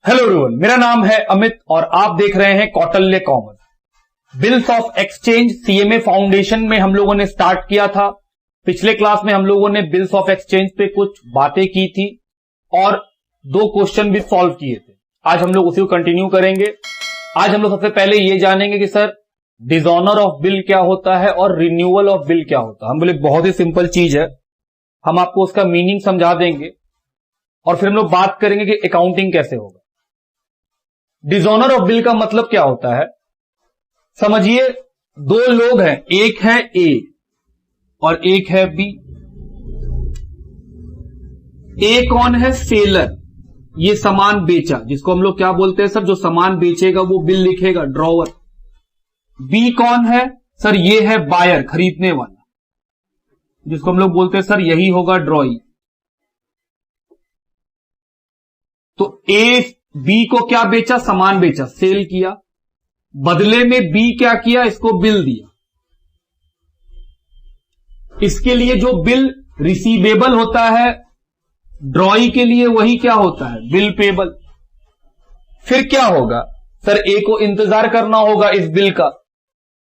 Hello everyone, मेरा नाम है अमित और आप देख रहे हैं Kautilya commerce. Bills of exchange CMA foundation में हम लोगों ने स्टार्ट किया था। पिछले क्लास में हम लोगों ने बिल्स ऑफ एक्सचेंज पे कुछ बातें की थी और 2 क्वेश्चन भी सॉल्व किए थे। आज हम लोग उसी को कंटिन्यू करेंगे। आज हम लोग सबसे पहले ये जानेंगे कि सर डिसऑनर ऑफ बिल क्या होता है और रिन्यूअल ऑफ बिल क्या होता है। हम बोले बहुत ही सिंपल चीज है, हम आपको उसका मीनिंग समझा देंगे और फिर हम लोग बात करेंगे कि अकाउंटिंग कैसे होगा। डिसऑनर ऑफ बिल का मतलब क्या होता है, समझिए 2 लोग हैं, एक है ए और एक है बी। ए कौन है? सेलर, ये सामान बेचा, जिसको हम लोग क्या बोलते हैं सर, जो सामान बेचेगा वो बिल लिखेगा, ड्रॉवर। बी कौन है सर? ये है बायर, खरीदने वाला, जिसको हम लोग बोलते हैं सर यही होगा ड्रॉई। तो ए बी को क्या बेचा? सामान बेचा, सेल किया। बदले में बी क्या किया? इसको बिल दिया। इसके लिए जो बिल रिसीवेबल होता है ड्रॉई के लिए, वही क्या होता है? Bill payable. फिर क्या होगा सर? ए को इंतजार करना होगा इस बिल का।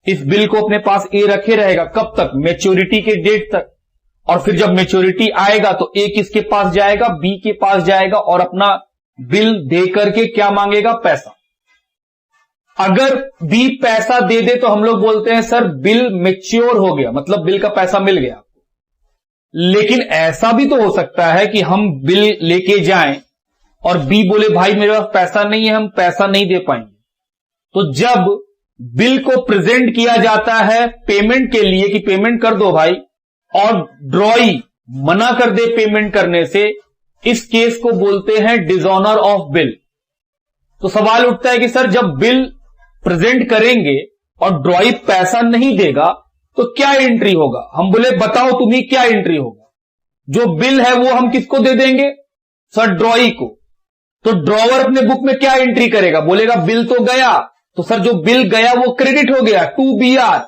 इस बिल को अपने पास ए रखे रहेगा, कब तक? मैच्योरिटी के डेट तक। और फिर जब मैच्योरिटी आएगा तो ए किसके पास जाएगा? बी के पास जाएगा और अपना बिल दे करके क्या मांगेगा? पैसा। अगर बी पैसा दे दे तो हम लोग बोलते हैं सर बिल मैच्योर हो गया, मतलब बिल का पैसा मिल गया। लेकिन ऐसा भी तो हो सकता है कि हम बिल लेके जाएं और बी बोले भाई मेरे पास पैसा नहीं है, हम पैसा नहीं दे पाएंगे। तो जब बिल को प्रेजेंट किया जाता है पेमेंट के लिए कि पेमेंट कर दो भाई, और ड्रॉई मना कर दे पेमेंट करने से, इस केस को बोलते हैं डिसऑनर ऑफ बिल। तो सवाल उठता है कि सर जब बिल प्रेजेंट करेंगे और ड्रॉई पैसा नहीं देगा तो क्या एंट्री होगा? हम बोले बताओ तुम्हें क्या एंट्री होगा। जो बिल है वो हम किसको दे देंगे? सर ड्रॉई को। तो ड्रॉवर अपने बुक में क्या एंट्री करेगा? बोलेगा बिल तो गया। तो सर जो बिल गया वो क्रेडिट हो गया, टू बी आर।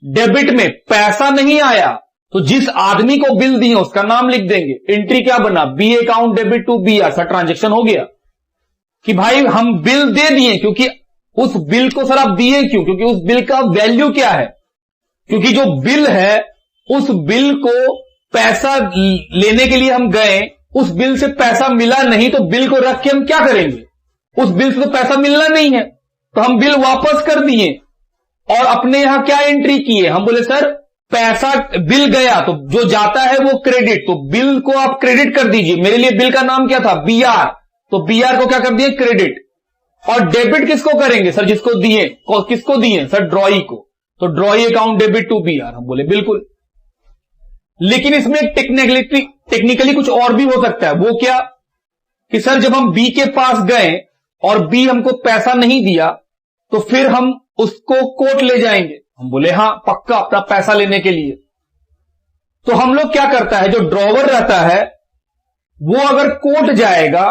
डेबिट में पैसा नहीं आया, तो जिस आदमी को बिल दिए उसका नाम लिख देंगे। एंट्री क्या बना? B account debit to B R. Sir transaction हो गया कि भाई हम बिल दे दिए, क्योंकि उस बिल को सर आप दिए क्यों? क्योंकि उस बिल का वैल्यू क्या है? क्योंकि जो बिल है उस बिल को पैसा लेने के लिए हम गए, उस बिल से पैसा मिला नहीं, तो बिल को रख के हम क्या करेंगे? उस बिल से तो पैसा मिलना नहीं है, तो हम बिल वापस कर दिए और अपने यहां क्या एंट्री किए? हम बोले सर पैसा बिल गया, तो जो जाता है वो क्रेडिट, तो बिल को आप क्रेडिट कर दीजिए। मेरे लिए बिल का नाम क्या था? B R. तो बी आर को क्या कर दिए? क्रेडिट। और डेबिट किसको करेंगे सर? जिसको दिए। किसको दिए सर? ड्रॉई को। तो drawee account debit to B R. हम बोले बिल्कुल। लेकिन इसमें टेक्निकली कुछ और भी हो सकता है। वो क्या कि सर जब हम बी के पास गए और बी हमको पैसा नहीं दिया, तो फिर हम उसको कोर्ट ले जाएंगे। हम बोले हां पक्का, अपना पैसा लेने के लिए। तो हम लोग क्या करता है, जो ड्रॉवर रहता है वो अगर कोर्ट जाएगा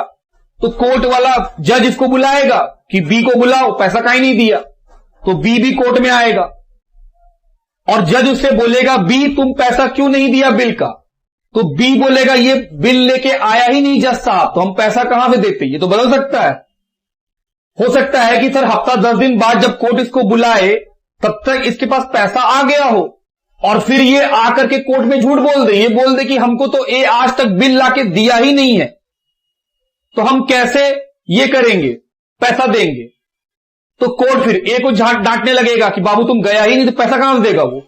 तो कोर्ट वाला जज इसको बुलाएगा कि बी को बुलाओ, पैसा काहे नहीं दिया। तो बी भी कोर्ट में आएगा और जज उससे बोलेगा बी तुम पैसा क्यों नहीं दिया बिल का? तो बी बोलेगा ये बिल लेके आया ही नहीं जज साहब, तो हम पैसा कहां से देते? ये तो बदल सकता है। हो सकता है कि सर हफ्ता 10 दिन बाद जब कोर्ट इसको बुलाए तब तक इसके पास पैसा आ गया हो और फिर ये आकर के कोर्ट में झूठ बोल दे, ये बोल दे कि हमको तो ए आज तक बिल लाके दिया ही नहीं है, तो हम कैसे ये करेंगे, पैसा देंगे? तो कोर्ट फिर ए को डांटने लगेगा कि बाबू तुम गया ही नहीं, तो पैसा कहां से देगा वो।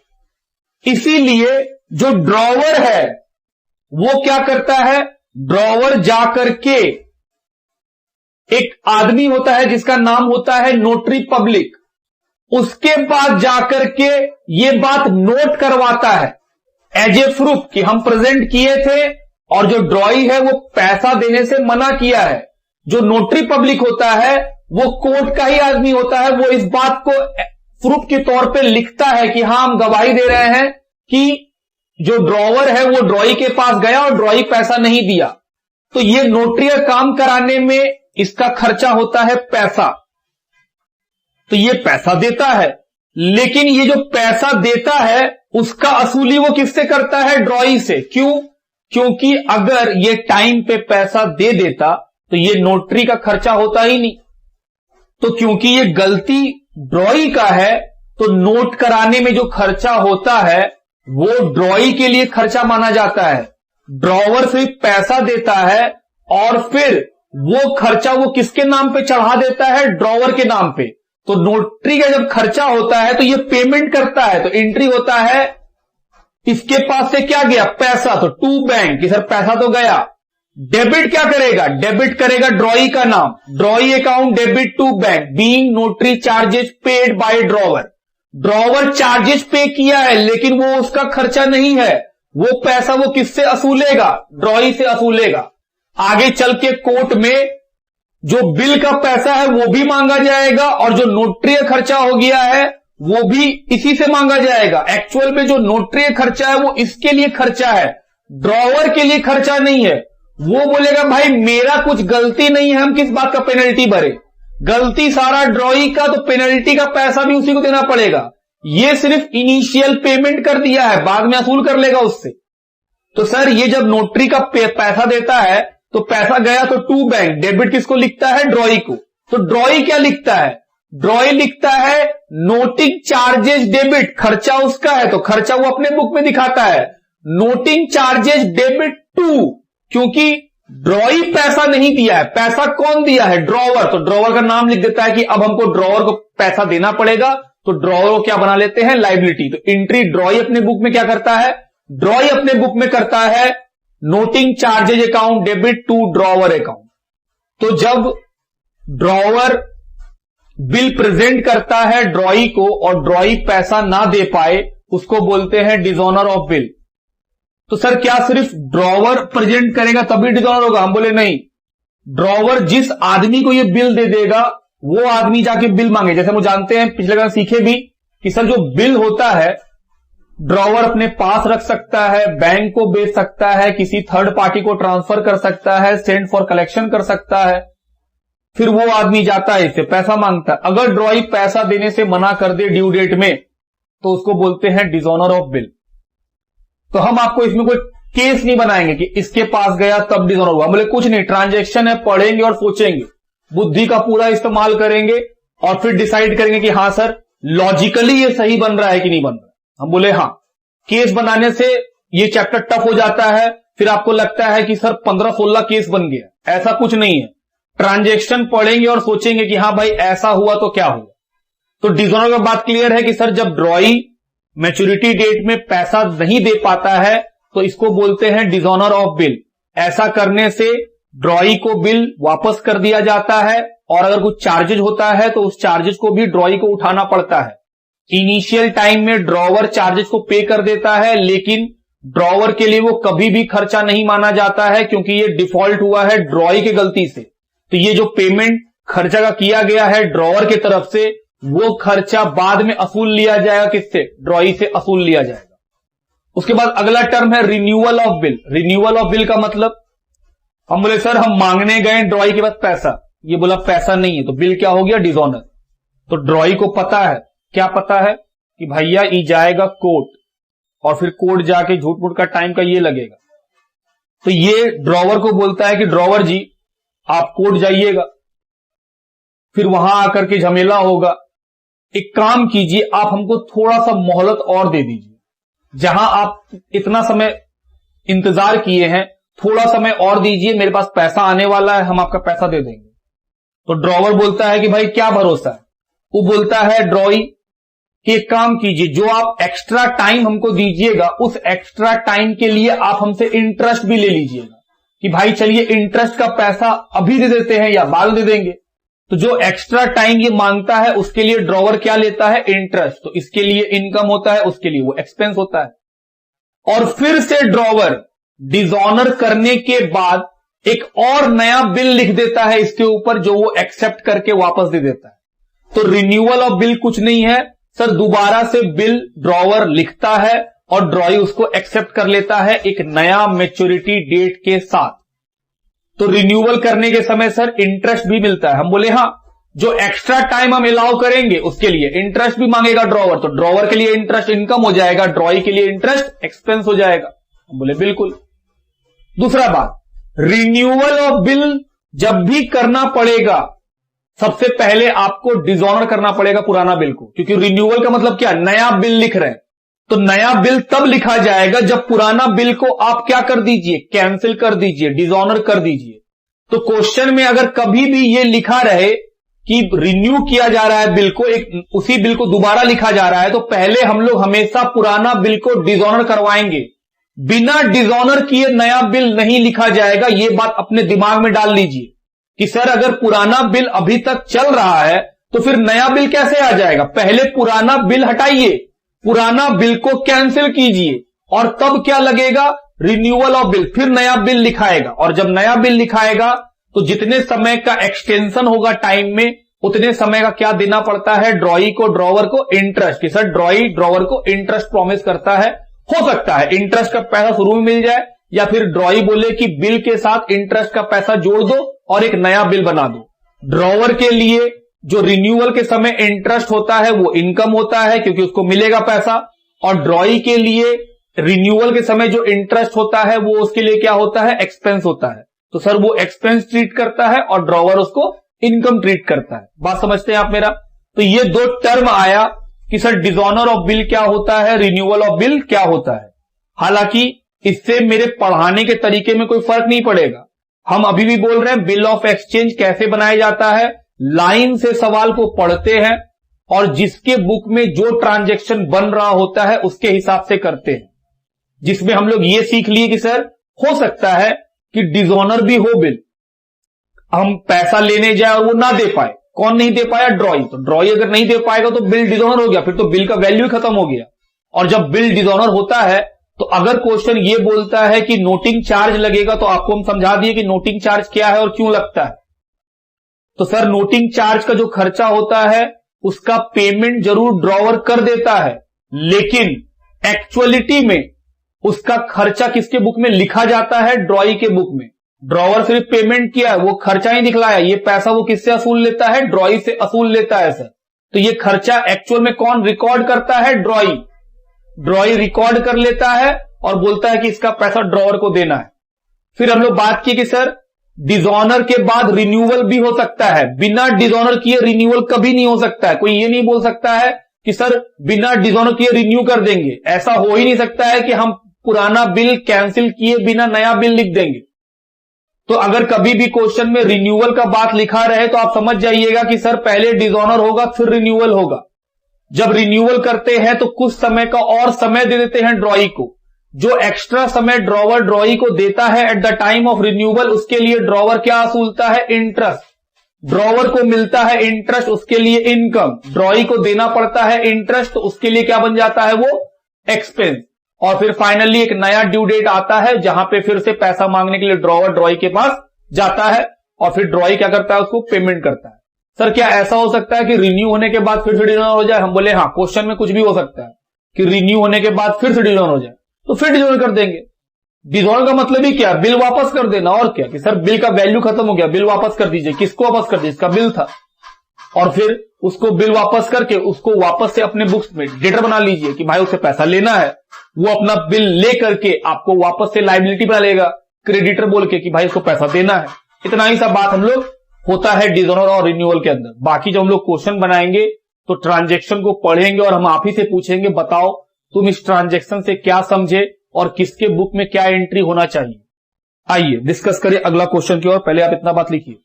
इसीलिए जो ड्रॉवर है वो क्या करता है? ड्रॉवर जाकर के, एक आदमी होता है जिसका नाम होता है नोटरी पब्लिक, उसके पास जाकर के ये बात नोट करवाता है एज ए प्रूफ कि हम प्रेजेंट किए थे और जो ड्रॉई है वो पैसा देने से मना किया है। जो नोटरी पब्लिक होता है वो कोर्ट का ही आदमी होता है, वो इस बात को प्रूफ के तौर पे लिखता है कि हां हम गवाही दे रहे हैं कि जो ड्रॉवर है वो ड्रॉई के पास गया और ड्रॉई पैसा नहीं दिया। तो ये नोटरी का काम कराने में इसका खर्चा होता है पैसा, तो ये पैसा देता है। लेकिन ये जो पैसा देता है उसका असूली वो किससे करता है? ड्रॉई से। क्यों? क्योंकि अगर ये टाइम पे पैसा दे देता तो ये नोटरी का खर्चा होता ही नहीं। तो क्योंकि ये गलती ड्रॉई का है, तो नोट कराने में जो खर्चा होता है वो ड्रॉई के लिए खर्चा माना जाता है। ड्रॉवर सिर्फ पैसा देता है और फिर वो खर्चा वो किसके नाम पे चढ़ा देता है? ड्रॉवर के नाम पे। तो नोटरी का जब खर्चा होता है तो ये पेमेंट करता है, तो एंट्री होता है इसके पास से क्या गया? पैसा। तो टू बैंक कि सर पैसा तो गया। डेबिट क्या करेगा? डेबिट करेगा ड्रॉई का नाम, drawee account debit to bank being notary charges paid by drawer. Drawer charges pay किया है लेकिन वो उसका खर्चा नहीं है, वो पैसा वो किससे असूलेगा? ड्रॉई से असूलेगा। आगे चल के कोर्ट में जो बिल का पैसा है वो भी मांगा जाएगा और जो नोटरी खर्चा हो गया है वो भी इसी से मांगा जाएगा। एक्चुअल में जो नोटरी खर्चा है वो इसके लिए खर्चा है, ड्रॉवर के लिए खर्चा नहीं है। वो बोलेगा भाई मेरा कुछ गलती नहीं है, हम किस बात का पेनल्टी भरे? गलती सारा ड्रॉई का, तो पेनल्टी का पैसा भी उसी को देना पड़ेगा। ये सिर्फ इनिशियल पेमेंट कर दिया है, बाद में असूल कर लेगा उससे। तो सर ये जब नोटरी का पैसा देता है तो पैसा गया तो टू बैंक, डेबिट किसको लिखता है? ड्रॉई को। तो ड्रॉई क्या लिखता है? ड्रॉई लिखता है नोटिंग चार्जेस डेबिट, खर्चा उसका है तो खर्चा वो अपने बुक में दिखाता है। नोटिंग चार्जेस डेबिट टू, क्योंकि ड्रॉई पैसा नहीं दिया है, पैसा कौन दिया है? ड्रॉवर। तो ड्रॉवर का नाम लिख देता है कि अब हमको ड्रॉवर को पैसा देना पड़ेगा, तो ड्रॉवर को क्या बना लेते हैं? लायबिलिटी। तो एंट्री ड्रॉई अपने बुक में क्या करता है? ड्रॉई अपने बुक में करता है noting charges account debit to drawer account. तो जब ड्रॉवर बिल प्रेजेंट करता है ड्रॉई को और ड्रॉई पैसा ना दे पाए, उसको बोलते हैं डिसऑनर ऑफ बिल। तो सर क्या सिर्फ ड्रॉवर प्रेजेंट करेगा तभी डिसऑनर होगा? हम बोले नहीं, ड्रॉवर जिस आदमी को ये बिल दे देगा वो आदमी जाके बिल मांगे। जैसे हम जानते हैं, पिछले बार सीखे भी कि सर जो बिल होता है ड्रॉवर अपने पास रख सकता है, बैंक को बेच सकता है, किसी थर्ड पार्टी को ट्रांसफर कर सकता है, सेंड फॉर कलेक्शन कर सकता है। फिर वो आदमी जाता है इससे पैसा मांगता है। अगर ड्रॉई पैसा देने से मना कर दे ड्यू डेट में तो उसको बोलते हैं डिसऑनर ऑफ बिल। तो हम आपको इसमें कोई केस नहीं बनाएंगे कि इसके पास गया तब डिसऑनर हुआ। बोले कुछ नहीं, ट्रांजैक्शन है, पढ़ेंगे और सोचेंगे, बुद्धि का पूरा इस्तेमाल करेंगे और फिर डिसाइड करेंगे कि हां सर लॉजिकली ये सही बन रहा है कि नहीं बन रहा। हम बोले हां। केस बनाने से ये चैप्टर टफ हो जाता है, फिर आपको लगता है कि सर 15-16 केस बन गया। ऐसा कुछ नहीं है, ट्रांजैक्शन पढ़ेंगे और सोचेंगे कि हां भाई ऐसा हुआ तो क्या हुआ। तो डिसऑनर का बात क्लियर है कि सर जब ड्रॉई मैच्योरिटी डेट में पैसा नहीं दे पाता है तो इसको बोलते हैं डिसऑनर ऑफ बिल। ऐसा करने से ड्रॉई को बिल वापस कर दिया जाता है और अगर कुछ चार्जेज होता है तो उस चार्जेस को भी ड्रॉई को उठाना पड़ता है। इनिशियल टाइम में ड्रॉवर चार्जेस को पे कर देता है, लेकिन ड्रॉवर के लिए वो कभी भी खर्चा नहीं माना जाता है क्योंकि ये डिफॉल्ट हुआ है ड्रॉई की गलती से। तो ये जो पेमेंट खर्चा का किया गया है ड्रॉवर की तरफ से, वो खर्चा बाद में असूल लिया जाएगा। किससे? ड्रॉई से असूल लिया जाएगा। उसके बाद अगला टर्म है renewal of bill. Renewal of bill का मतलब, हम बोले सर हम मांगने गए ड्रॉई के पास पैसा, ये बोला पैसा नहीं है, तो बिल क्या हो गया? डिसऑनर। तो ड्रॉई को पता है, क्या पता है कि भैया ये जाएगा कोर्ट और फिर कोर्ट जाके झूठ मूठ का टाइम का ये लगेगा। तो ये ड्रॉवर को बोलता है कि ड्रॉवर जी आप कोर्ट जाइएगा, फिर वहां आकर के झमेला होगा। एक काम कीजिए, आप हमको थोड़ा सा मोहलत और दे दीजिए, जहां आप इतना समय इंतजार किए हैं थोड़ा समय और दीजिए, मेरे पास पैसा आने वाला है, हम आपका पैसा दे देंगे। तो ड्रॉवर बोलता है कि भाई क्या भरोसा है? वो बोलता है ड्रॉई कि एक काम कीजिए, जो आप एक्स्ट्रा टाइम हमको दीजिएगा उस एक्स्ट्रा टाइम के लिए आप हमसे इंटरेस्ट भी ले लीजिएगा, कि भाई चलिए इंटरेस्ट का पैसा अभी दे देते हैं या बाद दे देंगे। तो जो एक्स्ट्रा टाइम ये मांगता है उसके लिए ड्रॉवर क्या लेता है? इंटरेस्ट। तो इसके लिए इनकम होता है, उसके लिए वो एक्सपेंस होता है। और फिर से ड्रॉवर डिसऑनर करने के बाद एक और नया बिल लिख देता है इसके ऊपर, जो वो एक्सेप्ट करके वापस दे देता है। तो रिन्यूअल ऑफ बिल कुछ नहीं है सर, दोबारा से बिल ड्रॉवर लिखता है और ड्रॉई उसको एक्सेप्ट कर लेता है एक नया मैच्योरिटी डेट के साथ। तो रिन्यूअल करने के समय सर इंटरेस्ट भी मिलता है। हम बोले हां, जो एक्स्ट्रा टाइम हम अलाउ करेंगे उसके लिए इंटरेस्ट भी मांगेगा ड्रॉवर, तो ड्रॉवर के लिए इंटरेस्ट इनकम हो जाएगा, ड्रॉई के लिए इंटरेस्ट एक्सपेंस हो जाएगा। हम बोले बिल्कुल। दूसरा बात, रिन्यूअल ऑफ बिल जब भी करना पड़ेगा सबसे पहले आपको डिसऑनर करना पड़ेगा पुराना बिल को, क्योंकि रिन्यूअल का मतलब क्या, नया बिल लिख रहे हैं। तो नया बिल तब लिखा जाएगा जब पुराना बिल को आप क्या कर दीजिए, कैंसिल कर दीजिए, डिसऑनर कर दीजिए। तो क्वेश्चन में अगर कभी भी ये लिखा रहे कि रिन्यू किया जा रहा है बिल को, एक उसी बिल को दोबारा लिखा जा रहा है, तो पहले हम लोग हमेशा पुराना बिल को डिसऑनर करवाएंगे। बिना डिसऑनर किए नया बिल नहीं लिखा जाएगा। ये बात अपने दिमाग में डाल लीजिए कि सर अगर पुराना बिल अभी तक चल रहा है तो फिर नया बिल कैसे आ जाएगा। पहले पुराना बिल हटाइए, पुराना बिल को कैंसिल कीजिए और तब क्या लगेगा, रिन्यूअल ऑफ बिल, फिर नया बिल लिखाएगा। और जब नया बिल लिखाएगा तो जितने समय का एक्सटेंशन होगा टाइम में, उतने समय का क्या देना पड़ता है, ड्रॉई को, ड्रॉवर को इंटरेस्ट, कि सर ड्रॉई ड्रॉवर को इंटरेस्ट प्रॉमिस करता है। हो सकता है इंटरेस्ट का पैसा शुरू में मिल जाए, या फिर ड्रॉई बोले कि बिल के साथ इंटरेस्ट का पैसा जोड़ दो और एक नया बिल बना दो। ड्रॉवर के लिए जो रिन्यूअल के समय इंटरेस्ट होता है वो इनकम होता है क्योंकि उसको मिलेगा पैसा, और ड्रॉई के लिए रिन्यूअल के समय जो इंटरेस्ट होता है वो उसके लिए क्या होता है, एक्सपेंस होता है। तो सर वो एक्सपेंस ट्रीट करता है और ड्रॉवर उसको इनकम ट्रीट करता है। बात समझते हैं आप मेरा। तो ये दो टर्म आया कि सर डिसऑनर ऑफ बिल क्या होता है, रिन्यूअल ऑफ बिल क्या होता है। हालांकि इससे मेरे पढ़ाने के तरीके में कोई फर्क नहीं पड़ेगा। हम अभी भी बोल रहे हैं बिल ऑफ एक्सचेंज कैसे बनाया जाता है, लाइन से सवाल को पढ़ते हैं और जिसके बुक में जो ट्रांजैक्शन बन रहा होता है उसके हिसाब से करते हैं। जिसमें हम लोग ये सीख लिए कि सर हो सकता है कि डिसऑनर भी हो बिल, हम पैसा लेने जाए और वो ना दे पाए। कौन नहीं दे पाया, ड्रॉई। तो ड्रॉई अगर नहीं दे पाएगा तो बिल डिसऑनर हो गया, फिर तो बिल का वैल्यू खत्म हो गया। और जब बिल डिसऑनर होता है तो अगर क्वेश्चन ये बोलता है कि नोटिंग चार्ज लगेगा, तो आपको हम समझा दिए कि नोटिंग चार्ज क्या है और क्यों लगता है। तो सर नोटिंग चार्ज का जो खर्चा होता है उसका पेमेंट जरूर ड्रॉवर कर देता है, लेकिन एक्चुअलिटी में उसका खर्चा किसके बुक में लिखा जाता है, ड्रॉई के बुक में। ड्रॉवर सिर्फ पेमेंट किया है, वो खर्चा ही दिखलाया। ये पैसा वो किससे असूल लेता है, ड्रॉई से असूल लेता है सर। तो ये खर्चा एक्चुअल में कौन रिकॉर्ड करता है, ड्रॉई। ड्रॉई रिकॉर्ड कर लेता है और बोलता है कि इसका पैसा ड्रॉवर को देना है। फिर हम लोग बात की कि सर डिसऑनर के बाद रिन्यूअल भी हो सकता है। बिना डिसऑनर किए रिन्यूअल कभी नहीं हो सकता है। कोई ये नहीं बोल सकता है कि सर बिना डिसऑनर किए रिन्यू कर देंगे, ऐसा हो ही नहीं सकता है कि हम पुराना बिल कैंसिल किए बिना नया बिल लिख देंगे। तो अगर कभी भी क्वेश्चन में रिन्यूअल का बात लिखा रहे तो आप समझ जाइएगा कि सर पहले डिसऑनर होगा फिर रिन्यूअल होगा। जब रिन्यूअल करते हैं तो कुछ समय का और समय दे देते हैं ड्रॉई को। जो एक्स्ट्रा समय ड्रॉवर ड्रॉई को देता है at the time of renewal, उसके लिए ड्रॉवर क्या असूलता है, इंटरेस्ट। ड्रॉवर को मिलता है इंटरेस्ट, उसके लिए इनकम। ड्रॉई को देना पड़ता है इंटरेस्ट, तो उसके लिए क्या बन जाता है, वो एक्सपेंस। और फिर फाइनली एक नया ड्यू डेट आता है जहां पे फिर से पैसा मांगने के लिए ड्रॉवर ड्रॉई के पास जाता है और फिर ड्रॉई क्या करता है, उसको पेमेंट करता है। सर क्या ऐसा हो सकता है कि रिन्यू होने के बाद फिर से डिसऑनर हो जाए? हम बोले हाँ, क्वेश्चन में कुछ भी हो सकता है कि रिन्यू होने के बाद फिर से डिसऑनर हो जाए, तो फिर डिसऑनर कर देंगे। डिसऑनर का मतलब ही क्या, बिल वापस कर देना। और क्या कि सर बिल का वैल्यू खत्म हो गया, बिल वापस कर दीजिए। किसको वापस कर दीजिए, इसका बिल था। और फिर उसको बिल वापस करके उसको वापस से अपने बुक्स में डेटर बना लीजिए कि भाई उससे पैसा लेना है। वो अपना बिल ले करके आपको वापस से लायबिलिटी बना लेगा क्रेडिटर बोल के कि भाई उसको पैसा देना है। इतना ही सा बात हम लोग होता है डिसऑनर और रिन्यूअल के अंदर। बाकी जब हम लोग क्वेश्चन बनाएंगे तो ट्रांजैक्शन को पढ़ेंगे और हम आप ही से पूछेंगे, बताओ तुम इस ट्रांजैक्शन से क्या समझे और किसके बुक में क्या एंट्री होना चाहिए। आइए डिस्कस करें अगला क्वेश्चन की ओर। पहले आप इतना बात लिखिए।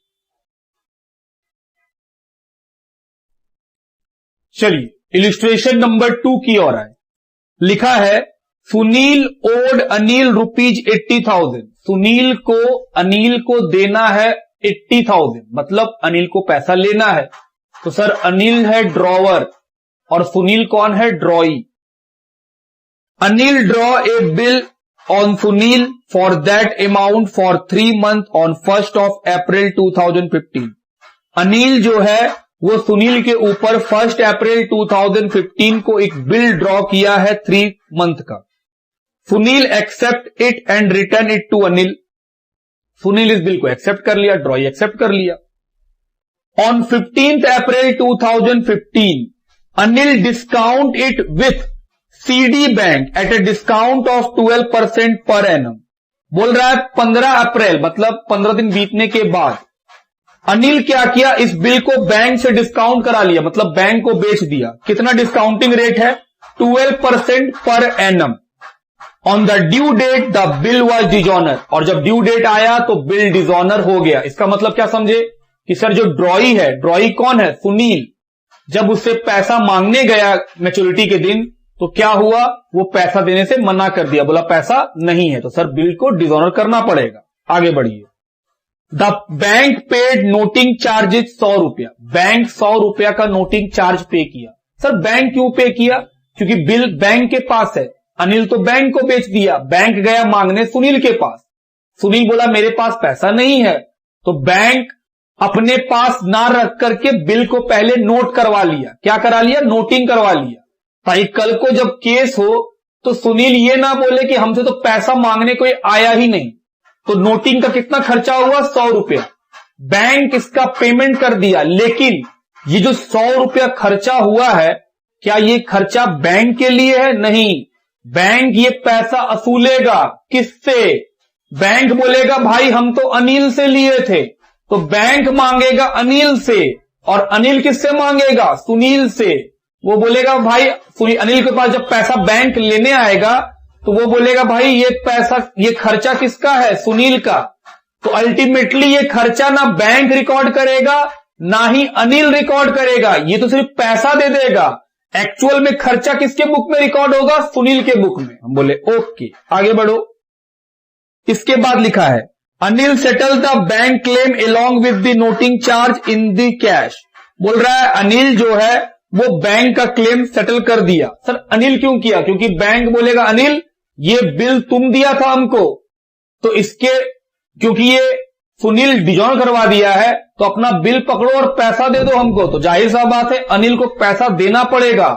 चलिए इलिस्ट्रेशन नंबर 2 की ओर आए। लिखा है सुनील ओड अनिल ₹80,000। सुनील को अनिल को देना है 80,000, मतलब अनिल को पैसा लेना है। तो सर अनिल है ड्रॉवर और सुनील कौन है, ड्रॉई। Anil draw a bill on Sunil for that amount for 3 months on 1st of April 2015। Anil जो है वो सुनील के ऊपर 1 अप्रैल 2015 को एक बिल ड्रॉ किया है 3 month का। Sunil accept it and return it to Anil. Sunil इस बिल को एक्सेप्ट कर लिया, ड्रॉई एक्सेप्ट कर लिया। On 15th April 2015 Anil discount it with CD bank at a discount of 12% per annum. बोल रहा है 15 अप्रैल मतलब 15 दिन बीतने के बाद अनिल क्या किया, इस बिल को बैंक से डिस्काउंट करा लिया, मतलब बैंक को बेच दिया। कितना डिस्काउंटिंग रेट है, 12% per annum. On the due date the bill was dishonour, और जब ड्यू डेट आया तो बिल डिजॉनर हो गया। इसका मतलब क्या समझे कि सर जो ड्रॉई है, ड्रॉई कौन है, सुनील, जब उससे पैसा मांगने गया मैच्योरिटी के दिन तो क्या हुआ, वो पैसा देने से मना कर दिया, बोला पैसा नहीं है, तो सर बिल को डिजॉनर करना पड़ेगा। आगे बढ़िए। The bank paid noting charges 100 रुपया, बैंक 100 रुपया का नोटिंग चार्ज पे किया। सर बैंक क्यों पे किया, क्योंकि बिल बैंक के पास है, अनिल तो बैंक को बेच दिया, बैंक गया मांगने सुनील के पास, सुनील बोला मेरे पास पैसा नहीं है, तो बैंक अपने पास ना रख करके बिल को पहले नोट करवा लिया। क्या करा लिया, नोटिंग करवा लिया, ताकि कल को जब केस हो तो सुनील ये ना बोले कि हमसे तो पैसा मांगने कोई आया ही नहीं। तो नोटिंग का कितना खर्चा हुआ, 100 रुपया, बैंक इसका पेमेंट कर दिया। लेकिन ये जो 100 रुपया खर्चा हुआ है, क्या ये खर्चा बैंक के लिए है, नहीं, बैंक ये पैसा असूलेगा किससे, बैंक बोलेगा भाई हम तो अनिल से लिए थे, तो बैंक मांगेगा अनिल से, और अनिल किससे मांगेगा, सुनील से। वो बोलेगा भाई अनिल के पास जब पैसा बैंक लेने आएगा तो वो बोलेगा भाई ये पैसा, ये खर्चा किसका है, सुनील का। तो अल्टीमेटली ये खर्चा ना बैंक रिकॉर्ड करेगा ना ही अनिल रिकॉर्ड करेगा, ये तो सिर्फ पैसा दे देगा। एक्चुअल में खर्चा किसके बुक में रिकॉर्ड होगा, सुनील के बुक में। हम बोले ओके, आगे बढ़ो। इसके बाद लिखा है Anil settle the bank claim along with the noting charge in the cash. बोल रहा है अनिल जो है वो बैंक का क्लेम सेटल कर दिया। सर अनिल क्यों किया, क्योंकि बैंक बोलेगा अनिल ये बिल तुम दिया था हमको, तो इसके क्योंकि ये सुनील डिजॉन करवा दिया है तो अपना बिल पकड़ो और पैसा दे दो हमको। तो जाहिर सा बात है अनिल को पैसा देना पड़ेगा,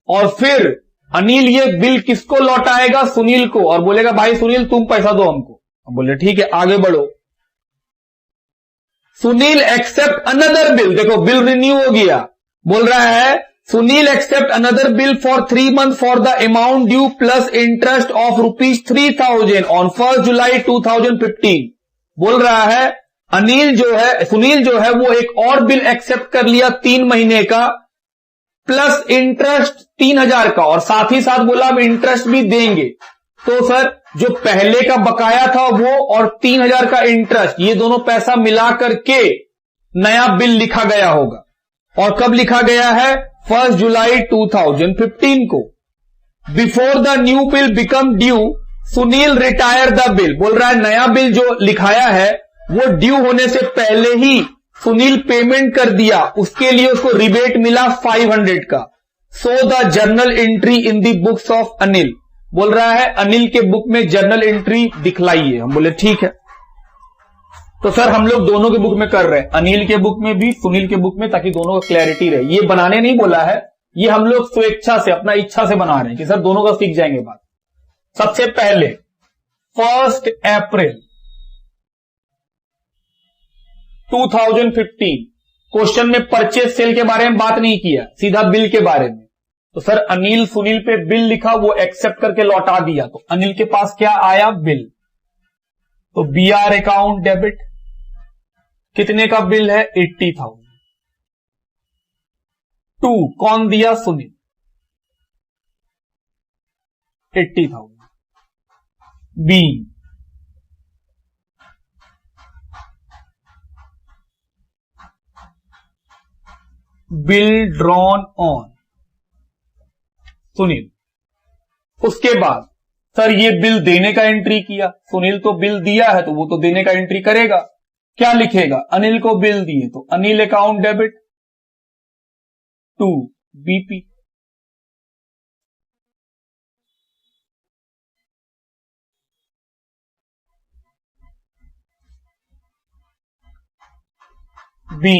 और फिर अनिल ये बिल किसको लौटाएगा, सुनील को, और बोलेगा भाई सुनील तुम पैसा दो हमको। बोले ठीक है, आगे बढ़ो। सुनील एक्सेप्ट अनदर बिल, देखो बिल रिन्यू हो गया, बोल रहा है Sunil accept another bill for 3 months for the amount due plus interest of ₹3000 on 1 July 2015। बोल रहा है अनिल जो है, सुनील जो है वो एक और बिल एक्सेप्ट कर लिया 3 महीने का प्लस इंटरेस्ट 3000 का, और साथ ही साथ बोला हम इंटरेस्ट भी देंगे। तो सर जो पहले का बकाया था वो और 3000 का इंटरेस्ट, ये दोनों पैसा मिला करके नया बिल लिखा गया होगा। और कब लिखा गया है, 1 जुलाई 2015 को। Before the new bill become due Sunil retire the bill. बोल रहा है नया बिल जो लिखाया है वो ड्यू होने से पहले ही सुनील पेमेंट कर दिया, उसके लिए उसको रिबेट मिला 500 का। So the journal entry in the books of Anil. बोल रहा है अनिल के बुक में जर्नल एंट्री दिखलाइए। हम बोले ठीक है। तो सर हम लोग दोनों के बुक में कर रहे हैं, अनिल के बुक में भी सुनील के बुक में, ताकि दोनों का क्लैरिटी रहे। ये बनाने नहीं बोला है, ये हम लोग स्वेच्छा से अपना इच्छा से बना रहे हैं कि सर दोनों का सीख जाएंगे बात। सबसे पहले 1 अप्रैल 2015 क्वेश्चन में परचेज सेल के बारे में बात नहीं किया, सीधा बिल के बारे में। तो सर अनिल सुनील पे बिल लिखा, वो एक्सेप्ट करके लौटा दिया, तो अनिल के पास क्या आया, बिल। तो बीआर अकाउंट डेबिट, कितने का बिल है, 80,000। 2 कौन दिया, Sunil, 80,000। B bill drawn on Sunil. उसके बाद सर ये बिल देने का एंट्री किया, सुनील तो बिल दिया है तो वो तो देने का एंट्री करेगा। क्या लिखेगा, अनिल को बिल दिए तो Anil account debit 2 BP. B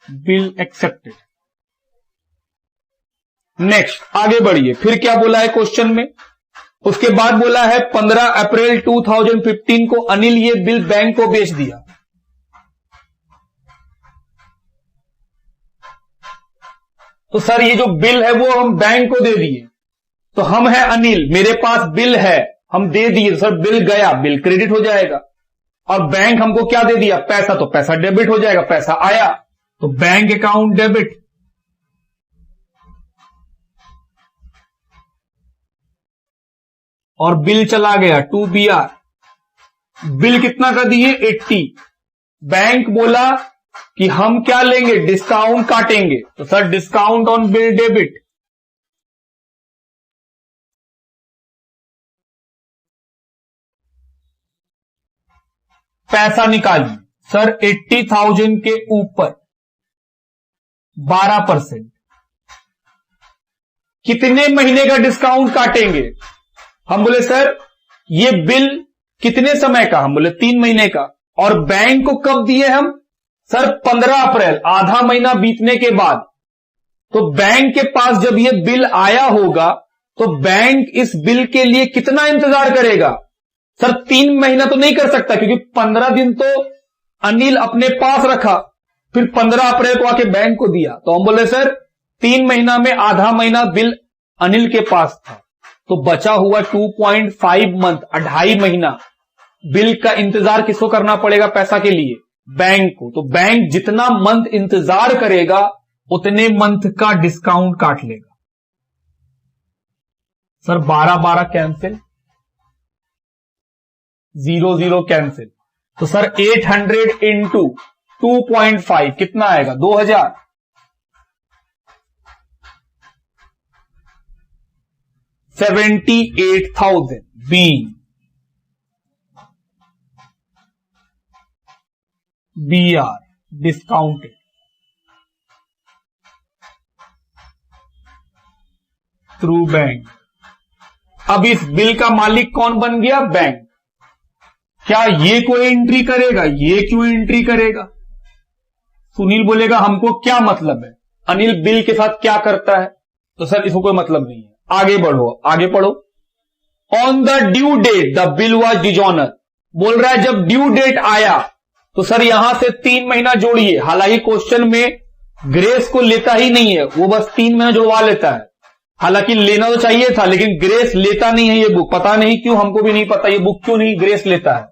bill accepted. Next आगे बढ़िए, फिर क्या बोला है क्वेश्चन में, उसके बाद बोला है 15 अप्रैल 2015 को अनिल ये बिल बैंक को बेच दिया। तो सर ये जो बिल है वो हम बैंक को दे दिए, तो हम है अनिल, मेरे पास बिल है, हम दे दिए, सर बिल गया, बिल क्रेडिट हो जाएगा। और बैंक हमको क्या दे दिया, पैसा, तो पैसा डेबिट हो जाएगा, पैसा आया तो बैंक अकाउंट डेबिट। और बिल चला गया 2BR, बिल कितना कर दिए 80। बैंक बोला कि हम क्या लेंगे, डिस्काउंट काटेंगे, तो sir discount on bill debit. पैसा निकालिए, सर 80,000 के ऊपर 12%, कितने महीने का डिस्काउंट काटेंगे। हम बोले सर ये बिल कितने समय का, हम बोले 3 महीने का। और बैंक को कब दिए हम, सर 15 अप्रैल, आधा महीना बीतने के बाद। तो बैंक के पास जब ये बिल आया होगा तो बैंक इस बिल के लिए कितना इंतजार करेगा, सर 3 महीना तो नहीं कर सकता, क्योंकि 15 दिन तो अनिल अपने पास रखा, फिर 15 अप्रैल को आके बैंक को दिया। तो हम बोले सर 3 महीना में आधा महीना बिल अनिल के पास था, तो बचा हुआ 2.5 मंथ, 2.5 महीना बिल का इंतजार किसको करना पड़ेगा, पैसा के लिए, बैंक को। तो बैंक जितना मंथ इंतजार करेगा उतने मंथ का डिस्काउंट काट लेगा। सर 12 कैंसिल, 0 कैंसिल, तो सर 800 इंटू 2.5 कितना आएगा, 2000। 78,000 BR डिस्काउंटेड। Through bank. अब इस बिल का मालिक कौन बन गया, बैंक। क्या ये कोई एंट्री करेगा, ये क्यों एंट्री करेगा। सुनील बोलेगा हमको क्या मतलब है, अनिल बिल के साथ क्या करता है, तो सर इसको कोई मतलब नहीं है। आगे बढ़ो, आगे पढ़ो। On the due date the bill was dishonour, बोल रहा है जब ड्यू डेट आया तो सर यहां से 3 महीना जोड़िए। हालांकि क्वेश्चन में ग्रेस को लेता ही नहीं है, वो बस 3 महीना जुड़वा लेता है। हालांकि लेना तो चाहिए था, लेकिन ग्रेस लेता नहीं है ये बुक, पता नहीं क्यों, हमको भी नहीं पता ये बुक क्यों नहीं ग्रेस लेता है।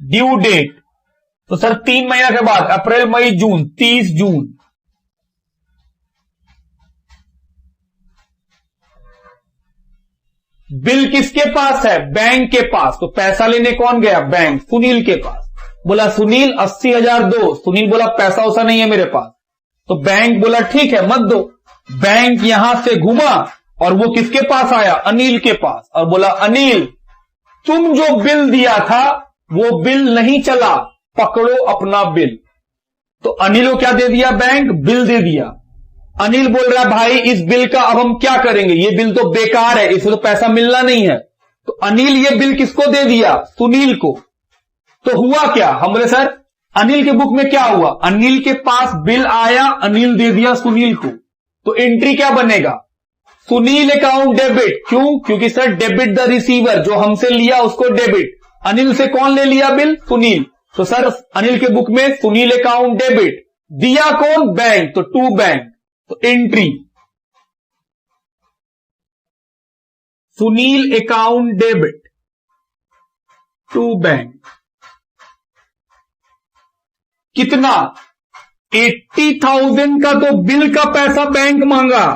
ड्यू डेट तो सर 3 महीना के बाद, अप्रैल मई जून, 30 जून। बिल किसके पास है, बैंक के पास। तो पैसा लेने कौन गया, बैंक, सुनील के पास। बोला सुनील 80,000 दो, सुनील बोला पैसा वैसा नहीं है मेरे पास। तो बैंक बोला ठीक है मत दो। बैंक यहां से घुमा और वो किसके पास आया, अनिल के पास, और बोला अनिल तुम जो बिल दिया था वो बिल नहीं चला, पकड़ो अपना बिल। तो अनिल को क्या दे दिया, बैंक, बिल दे दिया। अनिल बोल रहा भाई इस बिल का अब हम क्या करेंगे, ये बिल तो बेकार है, इससे तो पैसा मिलना नहीं है। तो अनिल ये बिल किसको दे दिया, सुनील को। तो हुआ क्या, हम बोले सर अनिल के बुक में क्या हुआ, अनिल के पास बिल आया, अनिल दे दिया सुनील को। तो एंट्री क्या बनेगा, सुनील अकाउंट डेबिट। क्यों, क्योंकि सर डेबिट द रिसीवर, जो हमसे लिया उसको डेबिट। अनिल से कौन ले लिया बिल, सुनील। तो सर अनिल के बुक में सुनील अकाउंट डेबिट, दिया कौन, बैंक, तो टू बैंक। तो entry Sunil account debit to bank. कितना, 80,000 का तो बिल का पैसा बैंक मांगा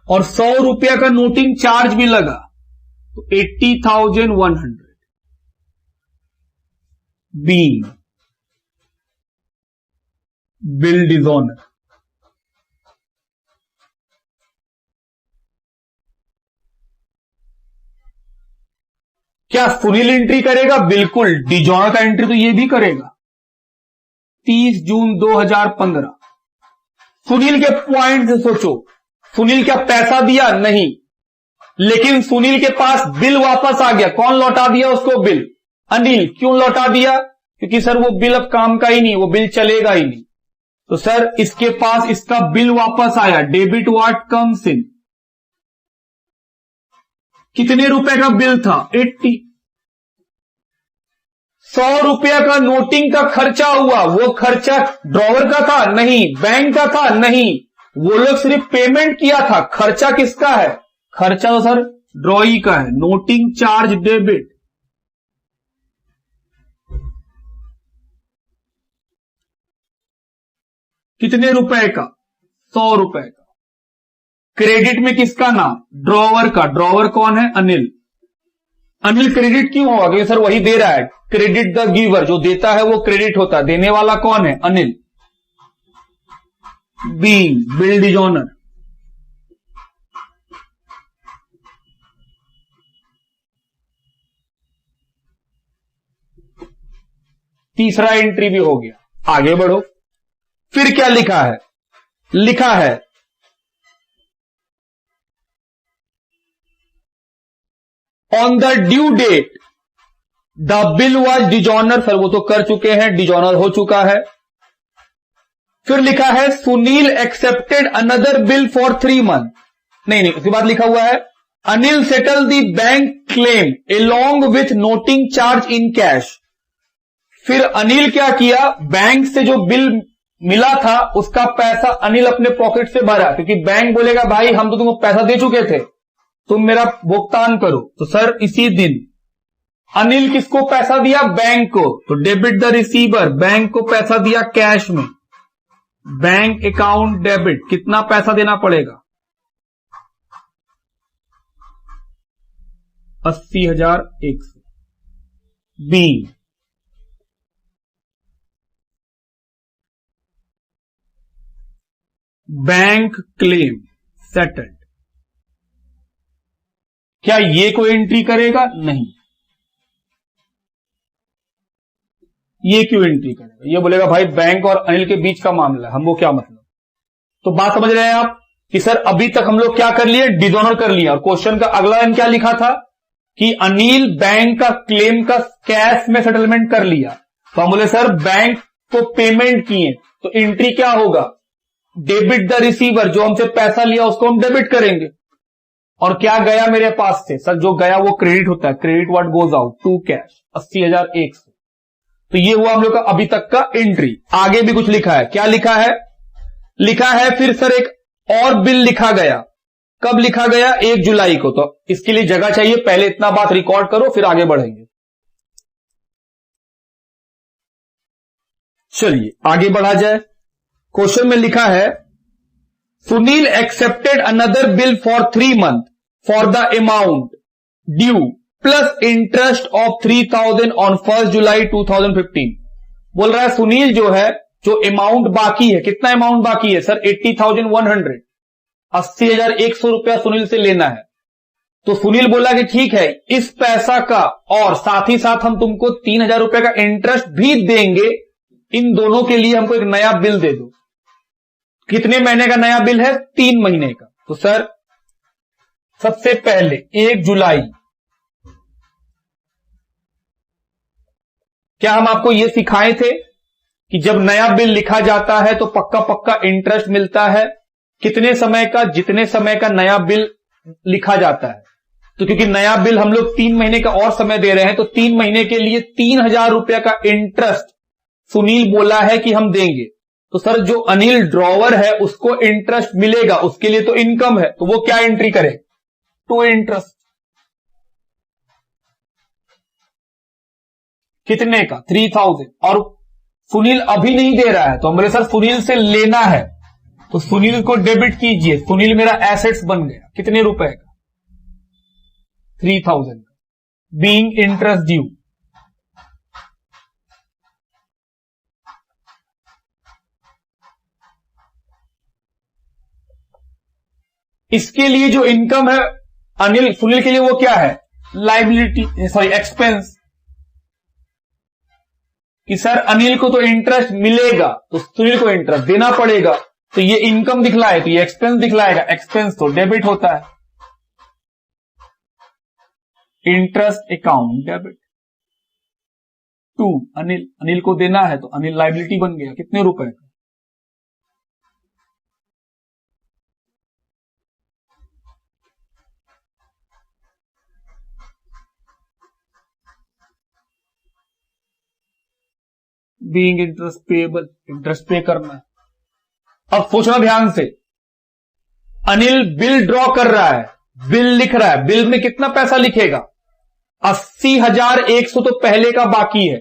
और 100 रुपया का नोटिंग चार्ज भी लगा, तो 80,100 बी बिल डिजॉनर। क्या सुनील एंट्री करेगा, बिल्कुल। डिजॉनर का एंट्री तो ये भी करेगा। 30 जून 2015। सुनील के पॉइंट से सोचो, सुनील क्या पैसा दिया, नहीं, लेकिन सुनील के पास बिल वापस आ गया। कौन लौटा दिया उसको, बिल, अनिल। क्यों लौटा दिया, क्योंकि सर वो बिल अब काम का ही नहीं, वो बिल चलेगा ही नहीं। तो सर इसके पास इसका बिल वापस आया, डेबिट व्हाट कम्स इन। कितने रुपए का बिल था, 80। 100 रुपया का नोटिंग का खर्चा हुआ, वो खर्चा ड्रॉवर का था, नहीं, बैंक का था, नहीं, वो लोग सिर्फ पेमेंट किया था। खर्चा किसका है, खर्चा तो सर ड्रॉई का है, नोटिंग चार्ज डेबिट। कितने रुपए का? 100 रुपए का। क्रेडिट में किसका नाम? ड्रॉवर का। ड्रॉवर कौन है? अनिल। अनिल क्रेडिट क्यों होगा? क्योंकि सर वही दे रहा है। क्रेडिट द गिवर, जो देता है वो क्रेडिट होता है। देने वाला कौन है? अनिल। Being, bill dishonour. तीसरा एंट्री भी हो गया। आगे बढ़ो। फिर क्या लिखा है? लिखा है on the due date the bill was dishonour. Sir वो तो कर चुके हैं, डिजॉनर हो चुका है। फिर लिखा है Sunil accepted another bill for 3 month. नहीं, उसके बाद लिखा हुआ है Anil settle the bank claim along with noting charge in cash. फिर अनिल क्या किया? बैंक से जो बिल मिला था उसका पैसा अनिल अपने पॉकेट से भरा, क्योंकि बैंक बोलेगा भाई हम तो तुमको पैसा दे चुके थे, तुम मेरा भुगतान करो। तो सर इसी दिन अनिल किसको पैसा दिया? बैंक को। तो डेबिट द रिसीवर, बैंक को पैसा दिया कैश में। Bank account debit. कितना पैसा देना पड़ेगा? 80,100। B bank claim settled. क्या ये कोई एंट्री करेगा? नहीं। ये क्यों एंट्री करेगा? ये बोलेगा भाई बैंक और अनिल के बीच का मामला है, हमको क्या मतलब। तो बात समझ रहे हैं आप कि सर अभी तक हम लोग क्या कर लिए? डिजोनर कर लिया। और क्वेश्चन का अगला लाइन क्या लिखा था कि अनिल बैंक का क्लेम का कैश में सेटलमेंट कर लिया। तो हम बोले सर बैंक को पेमेंट किए, तो एंट्री क्या होगा? डेबिट द रिसीवर, जो हमसे पैसा लिया उसको हम डेबिट करेंगे। और क्या गया मेरे पास से? सर जो गया वो क्रेडिट होता है। Credit what goes out to cash, 80,100। तो ये हुआ हम लोग का अभी तक का एंट्री। आगे भी कुछ लिखा है। क्या लिखा है? लिखा है फिर सर एक और बिल लिखा गया। कब लिखा गया? 1 जुलाई को। तो इसके लिए जगह चाहिए, पहले इतना बात रिकॉर्ड करो फिर आगे बढ़ेंगे। चलिए आगे बढ़ा जाए। क्वेश्चन में लिखा है Sunil accepted another bill for 3 month for the amount due plus interest of 3,000 on 1 July 2015। बोल रहा है सुनील जो है, जो अमाउंट बाकी है, कितना अमाउंट बाकी है सर? 80,100। 80,100 रुपया सुनील से लेना है। तो सुनील बोला कि ठीक है, इस पैसा का और साथ ही साथ हम तुमको 3,000 रुपए का इंटरेस्ट भी देंगे। इन दोनों के लिए हमको एक नया बिल दे दो। कितने महीने का नया बिल है? 3 महीने का। तो सर सबसे पहले 1 जुलाई, क्या हम आपको यह सिखाए थे कि जब नया बिल लिखा जाता है तो पक्का पक्का इंटरेस्ट मिलता है? कितने समय का? जितने समय का नया बिल लिखा जाता है। तो क्योंकि नया बिल हम लोग 3 महीने का और समय दे रहे हैं, तो 3 महीने के लिए 3,000 रुपए का इंटरेस्ट सुनील बोला है कि हम देंगे। तो सर जो अनिल ड्रॉवर है उसको इंटरेस्ट मिलेगा, उसके लिए तो इनकम है, तो वो क्या एंट्री करे? To interest. कितने का? 3,000। और सुनील अभी नहीं दे रहा है, तो हम बोले सर सुनील से लेना है, तो सुनील को डेबिट कीजिए। सुनील मेरा एसेट्स बन गया। कितने रुपए का? 3,000 का। Being interest due. इसके लिए जो इनकम है अनिल सुनील के लिए वो क्या है? Liability, sorry expense. कि सर अनिल को तो इंटरेस्ट मिलेगा, तो सुनील को इंटरेस्ट देना पड़ेगा। तो ये इनकम दिखलाए तो ये एक्सपेंस दिखलाएगा। एक्सपेंस तो डेबिट होता है। Interest account debit to Anil. Anil को देना है तो अनिल लाइबिलिटी बन गया। कितने रुपए का? बीइंग इंटरेस्ट पेएबल, इंटरेस्ट पे करना है। अब सोचना ध्यान से, अनिल बिल ड्रॉ कर रहा है, बिल लिख रहा है। बिल में कितना पैसा लिखेगा? 80,100 तो पहले का बाकी है।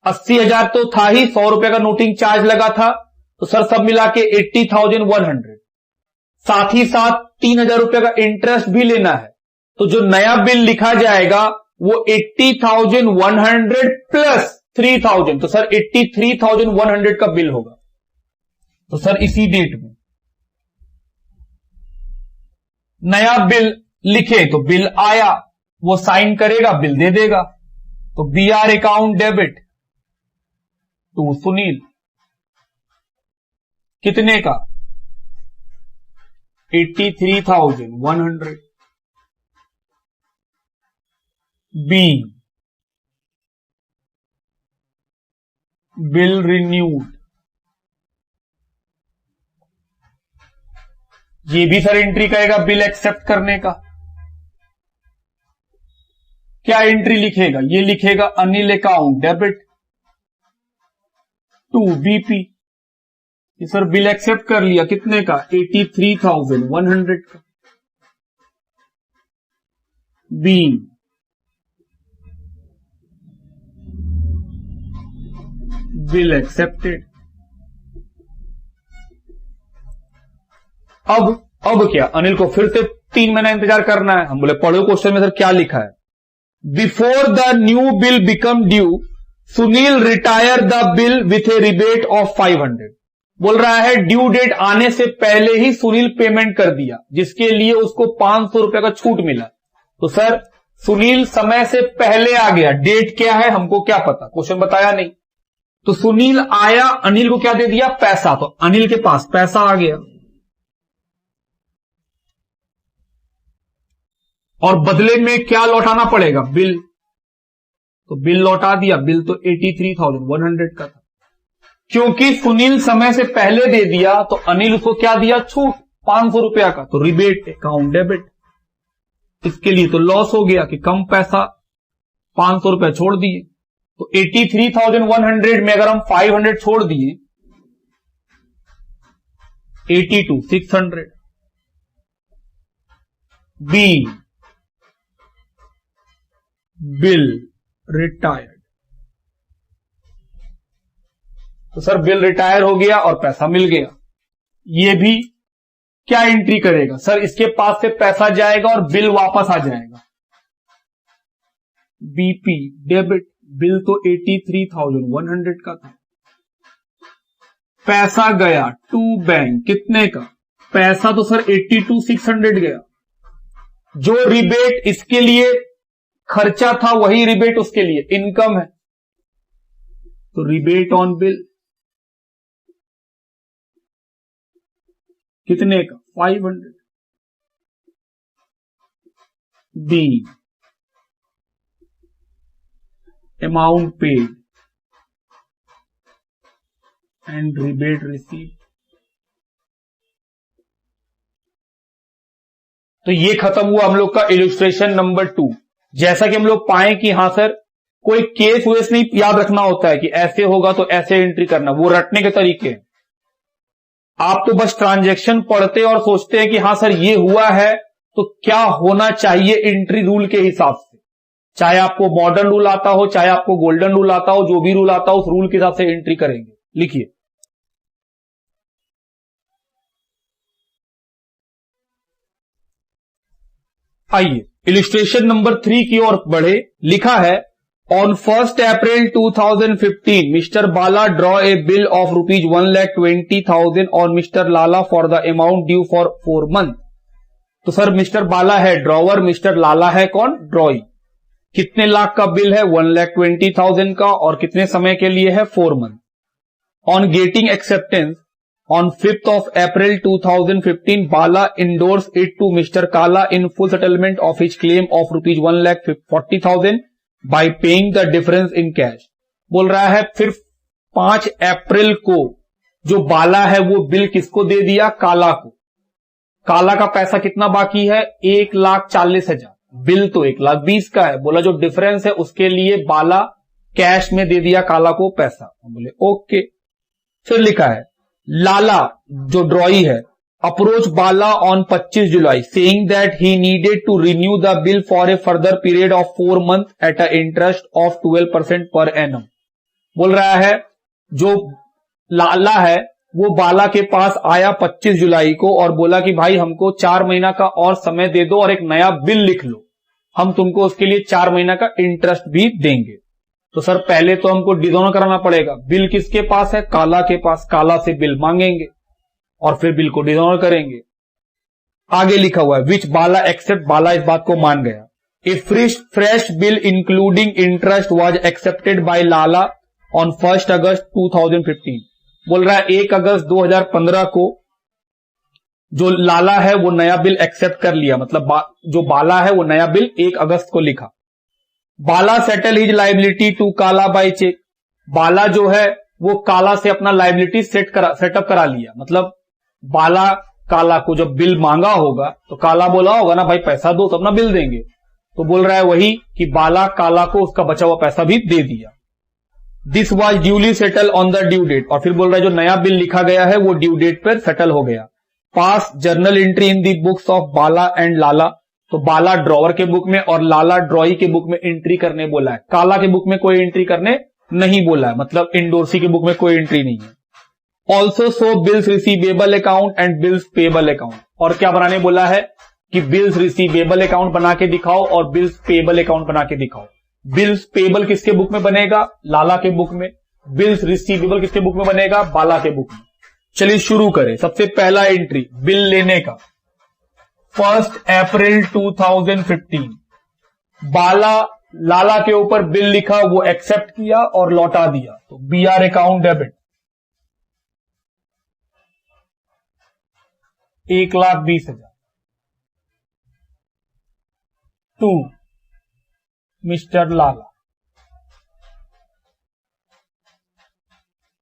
80,000 तो था ही, 100 रुपए का नोटिंग चार्ज लगा था। तो सर सब मिला के 80,100, साथ ही साथ 3,000 रुपए का इंटरेस्ट भी लेना है। तो जो नया बिल लिखा जाएगा वो 80,100 प्लस 3,000, तो सर 83,100 का बिल होगा। तो सर इसी डेट में नया बिल लिखे तो बिल आया, वो साइन करेगा, बिल दे देगा। तो BR account debit to Sunil, कितने का? 83,100। बी बिल रिन्यूड, ये भी सर एंट्री करेगा बिल एक्सेप्ट करने का। क्या एंट्री लिखेगा? ये लिखेगा Anil account debit to BP। ये सर बिल एक्सेप्ट कर लिया, कितने का? 83,100 का। B bill accepted. अब क्या? अनिल को फिर से 3 महीना इंतजार करना है। हम बोले पढ़ो क्वेश्चन में सर क्या लिखा है। Before the new bill become due Sunil retire the bill with A rebate of 500। बोल रहा है ड्यू डेट आने से पहले ही सुनील पेमेंट कर दिया, जिसके लिए उसको 500 रुपए का छूट मिला। तो सर सुनील समय से पहले आ गया, डेट क्या है हमको क्या पता, क्वेश्चन बताया नहीं। तो सुनील आया, अनिल को क्या दे दिया? पैसा। तो अनिल के पास पैसा आ गया और बदले में क्या लौटाना पड़ेगा? बिल। तो बिल लौटा दिया। बिल तो 83,100 का था। क्योंकि सुनील समय से पहले दे दिया तो अनिल उसको क्या दिया? छूट 500 रुपया का। तो रिबेट अकाउंट डेबिट। इसके लिए तो लॉस हो गया कि कम पैसा, 500 रुपया छोड़ दिए। तो 83,100 में अगर हम 500 छोड़ दिए 82,600। B bill retired. तो सर बिल रिटायर हो गया और पैसा मिल गया। ये भी क्या एंट्री करेगा? सर इसके पास से पैसा जाएगा और बिल वापस आ जाएगा। BP debit. बिल तो 83,100 का था, पैसा गया टू बैंक, कितने का? पैसा तो सर 82,600 गया। जो रिबेट इसके लिए खर्चा था वही रिबेट उसके लिए इनकम है। तो रिबेट ऑन बिल कितने का? 500। B amount paid and rebate receive. तो ये खत्म हुआ हम लोग का इलस्ट्रेशन नंबर 2। जैसा कि हम लोग पाए कि हां सर कोई केस वेस नहीं याद रखना होता है कि ऐसे होगा तो ऐसे एंट्री करना, वो रटने के तरीके हैं। आप तो बस ट्रांजैक्शन पढ़ते और सोचते हैं कि हां सर ये हुआ है तो क्या होना चाहिए एंट्री रूल के हिसाब से। चाहे आपको मॉडर्न रूल आता हो, चाहे आपको गोल्डन रूल आता हो, जो भी रूल आता हो उस रूल के हिसाब से एंट्री करेंगे। लिखिए आइए इलस्ट्रेशन नंबर 3 की ओर बढ़े। लिखा है on 1 April 2015 mister Bala draw a bill of rupees 1,20,000 on mister Lala for the amount due for 4 month. तो सर मिस्टर बाला है ड्रॉवर, मिस्टर लाला है कौन? ड्रॉई। कितने लाख का बिल है? 1,20,000 का, और कितने समय के लिए है? 4 month. On getting acceptance on 5th of April 2015, Bala endorsed it to Mr. Kala in full settlement of his claim of rupees 1,40,000 by paying the difference in cash। बोल रहा है फिर 5 अप्रैल को जो बाला है वो बिल किसको दे दिया? काला को। काला का पैसा कितना बाकी है? 1,40,000। बिल तो 1,20,000 का है। बोला जो डिफरेंस है उसके लिए बाला कैश में दे दिया काला को पैसा। बोले ओके। फिर लिखा है लाला जो ड्रॉई है approach Bala on 25 July saying that he needed to renew the bill for a further period of 4 month at a interest of 12% per annum. बोल रहा है जो लाला है वो बाला के पास आया 25 जुलाई को और बोला कि भाई हमको 4 महीना का और समय दे दो और एक नया बिल लिख लो, हम तुमको उसके लिए 4 महीना का इंटरेस्ट भी देंगे। तो सर पहले तो हमको डिसऑनर कराना पड़ेगा। बिल किसके पास है? काला के पास। काला से बिल मांगेंगे और फिर बिल को डिसऑनर करेंगे। आगे लिखा हुआ है विच बाला एक्सेप्ट, बाला इस बात को मान गया। A fresh bill including interest was accepted by Lala on 1 August 2015। बोल रहा है 1 अगस्त 2015 को जो लाला है वो नया बिल एक्सेप्ट कर लिया, मतलब जो बाला है वो नया बिल 1 अगस्त को लिखा। बाला सेटल हिज लाइबिलिटी टू काला बाय चेक। बाला जो है वो काला से अपना लाइबिलिटी सेटअप करा लिया, मतलब बाला काला को जब बिल मांगा होगा तो काला बोला होगा ना भाई पैसा दो तब ना बिल देंगे, तो बोल रहा है वही कि बाला काला को उसका बचा हुआ पैसा भी दे दिया। This was duly settle on the due date, और फिर बोल रहा है जो नया बिल लिखा गया है वो ड्यू डेट पर सेटल हो गया। Pass journal entry in the books of Bala and Lala, तो बाला ड्रॉवर के बुक में और लाला ड्रॉई के बुक में एंट्री करने बोला है। काला के बुक में कोई एंट्री करने नहीं बोला है, मतलब इंडोर्सी के बुक में कोई एंट्री नहीं है। Also so bills receivable account and bills payable account, और क्या बनाने बोला है कि बिल्स रिसीवेबल अकाउंट बना के दिखाओ और बिल्स पेबल अकाउंट बना के दिखाओ। बिल्स पेबल किसके बुक में बनेगा? लाला के बुक में। बिल्स रिसीवेबल किसके बुक में बनेगा? बाला के बुक में। चलिए शुरू करें। सबसे पहला एंट्री बिल लेने का 1 अप्रैल 2015। बाला लाला के ऊपर बिल लिखा, वो एक्सेप्ट किया और लौटा दिया, तो BR account debit 1,20,000 to mister Lala.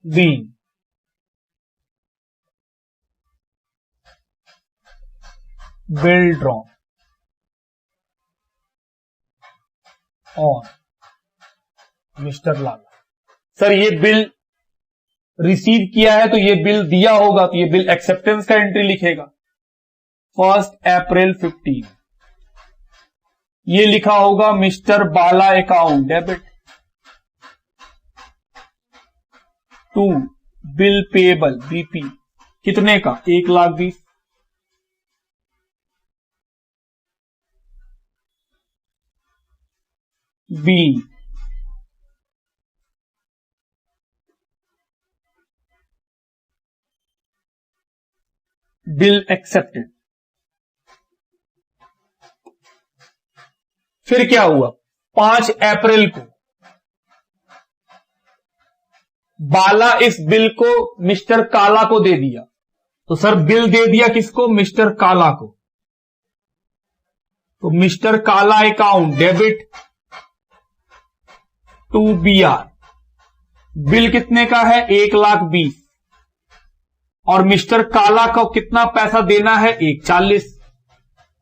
B bill drawn on mister Lala. Sir ये बिल रिसीव किया है तो ये बिल दिया होगा, तो ये बिल एक्सेप्टेंस का एंट्री लिखेगा 1 अप्रैल 15। ये लिखा होगा mister Bala account debit to bill payable BP कितने का? 1,20,000। B bill accepted. फिर क्या हुआ? 5 अप्रैल को बाला इस बिल को मिस्टर काला को दे दिया, तो सर बिल दे दिया किसको? मिस्टर काला को। तो mister Kala account debit to BR. Bill कितने का है? 1,20,000 और मिस्टर काला को कितना पैसा देना है? 1,40,000।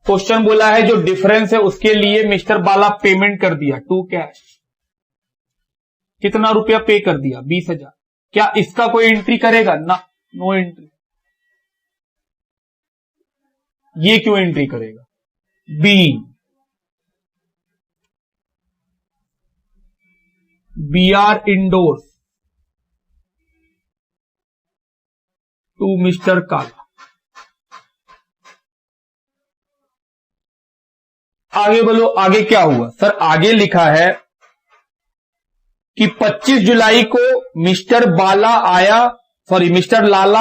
क्वेश्चन बोला है जो डिफरेंस है उसके लिए मिस्टर बाला पेमेंट कर दिया टू कैश। कितना रुपया पे कर दिया? 20,000। क्या इसका कोई एंट्री करेगा? ना, नो एंट्री। ये क्यों एंट्री करेगा? B BR endorse to mister Kala. आगे बोलो, आगे क्या हुआ? सर आगे लिखा है कि 25 जुलाई को मिस्टर लाला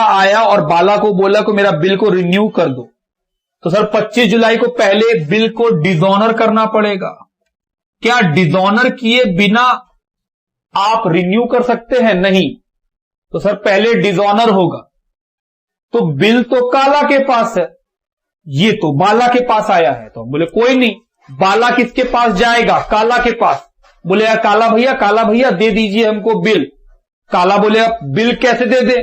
आया और बाला को बोला कि मेरा बिल को रिन्यू कर दो। तो सर 25 जुलाई को पहले बिल को डिसऑनर करना पड़ेगा। क्या डिसऑनर किए बिना आप रिन्यू कर सकते हैं? नहीं। तो सर पहले डिसऑनर होगा, तो बिल तो काला के पास है, ये तो बाला के पास आया है। तो हम बोले कोई नहीं, बाला किसके पास जाएगा? काला के पास। बोले यार काला भैया दे दीजिए हमको बिल। काला बोले बिल कैसे दे दे?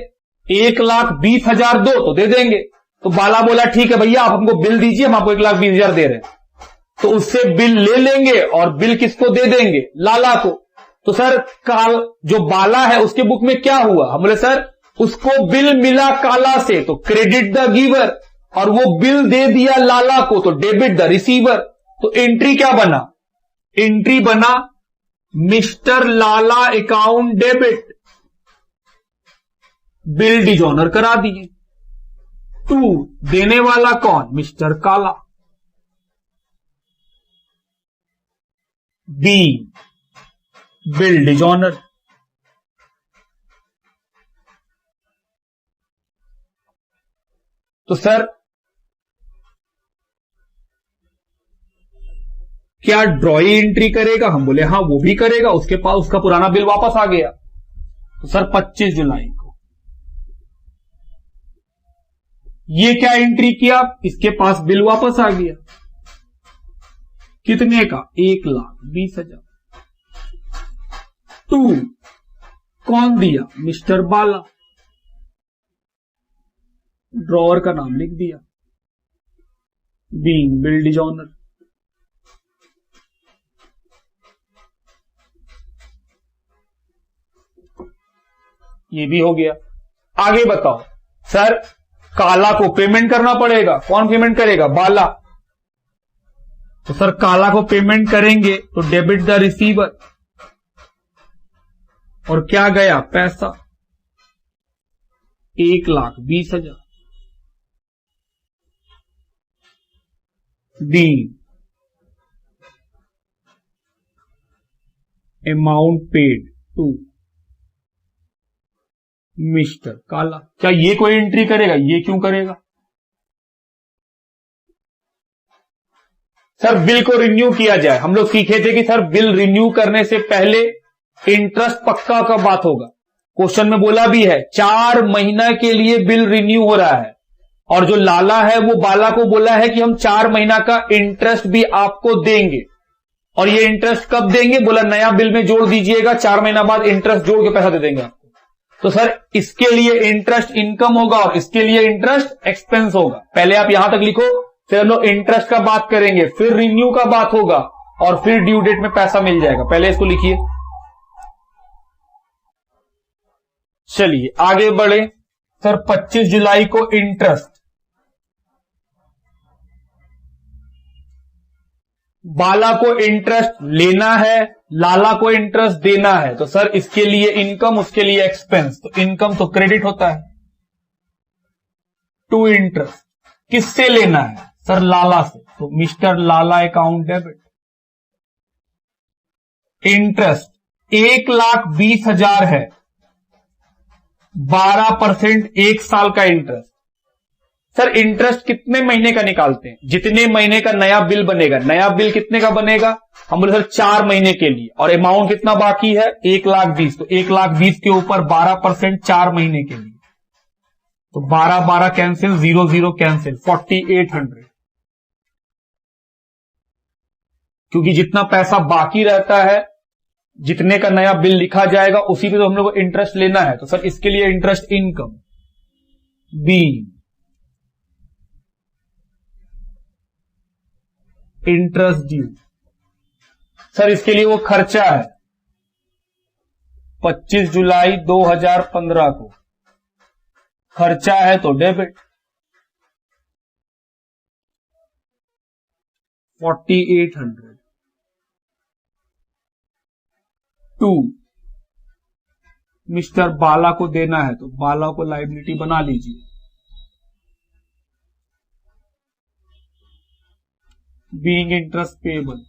1,20,000 दो तो दे देंगे। तो बाला बोला ठीक है भैया आप हमको बिल दीजिए, हम आपको 1,20,000 दे रहे हैं। तो उससे बिल ले लेंगे और बिल किसको दे देंगे? लाला को। तो सर जो बाला है उसके बुक में क्या हुआ? हम बोले सर उसको बिल मिला काला से, तो क्रेडिट द गिवर, और वो बिल दे दिया लाला को, तो डेबिट द रिसीवर। तो एंट्री क्या बना? एंट्री बना मिस्टर लाला अकाउंट डेबिट बिल डिजॉनर करा दिए। 2 देने वाला कौन? मिस्टर काला। B bill dishonoured. तो सर क्या ड्रॉई एंट्री करेगा? हम बोले हाँ वो भी करेगा, उसके पास उसका पुराना बिल वापस आ गया। तो सर 25 जुलाई को ये क्या एंट्री किया? इसके पास बिल वापस आ गया। कितने का? 1,20,000। 2 कौन दिया? मिस्टर बाला। ड्रॉवर का नाम लिख दिया, बीइंग बिल डिजॉनर। ये भी हो गया। आगे बताओ सर, काला को पेमेंट करना पड़ेगा। कौन पेमेंट करेगा? बाला। तो सर काला को पेमेंट करेंगे तो डेबिट द रिसीवर, और क्या गया? पैसा 1,20,000। The amount paid to mister Kala. क्या ये कोई एंट्री करेगा? ये क्यों करेगा? सर बिल को रिन्यू किया जाए। हम लोग सीखे थे कि सर बिल रिन्यू करने से पहले इंटरेस्ट पक्का का बात होगा। क्वेश्चन में बोला भी है 4 महीना के लिए बिल रिन्यू हो रहा है, और जो लाला है वो बाला को बोला है कि हम 4 महीना का इंटरेस्ट भी आपको देंगे। और ये इंटरेस्ट कब देंगे? बोला नया बिल में जोड़ दीजिएगा, 4 महीना बाद इंटरेस्ट जोड़ के पैसा दे देंगे आपको। तो सर इसके लिए इंटरेस्ट इनकम होगा और इसके लिए इंटरेस्ट एक्सपेंस होगा। पहले आप यहां तक लिखो, फिर हम लोग इंटरेस्ट का बात करेंगे, फिर रिन्यू का बात होगा, और फिर ड्यू डेट में पैसा मिल जाएगा। पहले इसको लिखिए। चलिए आगे बढ़े। सर 25 जुलाई को इंटरेस्ट, बाला को इंटरेस्ट लेना है, लाला को इंटरेस्ट देना है। तो सर इसके लिए इनकम, उसके लिए एक्सपेंस। तो इनकम तो क्रेडिट होता है। टू इंटरेस्ट किससे लेना है? सर लाला से, तो मिस्टर लाला अकाउंट डेबिट। इंटरेस्ट 1,20,000 है, 12% 1 साल का इंटरेस्ट। सर इंटरेस्ट कितने महीने का निकालते हैं? जितने महीने का नया बिल बनेगा। नया बिल कितने का बनेगा? हम बोले सर 4 महीने के लिए, और अमाउंट कितना बाकी है? 1,20,000। तो 1,20,000 के ऊपर 12% 4 महीने के लिए, तो 12 कैंसिल, 0 कैंसिल, 4800। क्योंकि जितना पैसा बाकी रहता है, जितने का नया बिल लिखा जाएगा, उसी पे तो हम लोग को इंटरेस्ट लेना है। तो सर इसके लिए interest income, B interest due. Sir इसके लिए वो खर्चा है 25 जुलाई 2015 को, खर्चा है तो डेबिट 4800। 2 मिस्टर बाला को देना है, तो बाला को लायबिलिटी बना लीजिए। Being interest payable.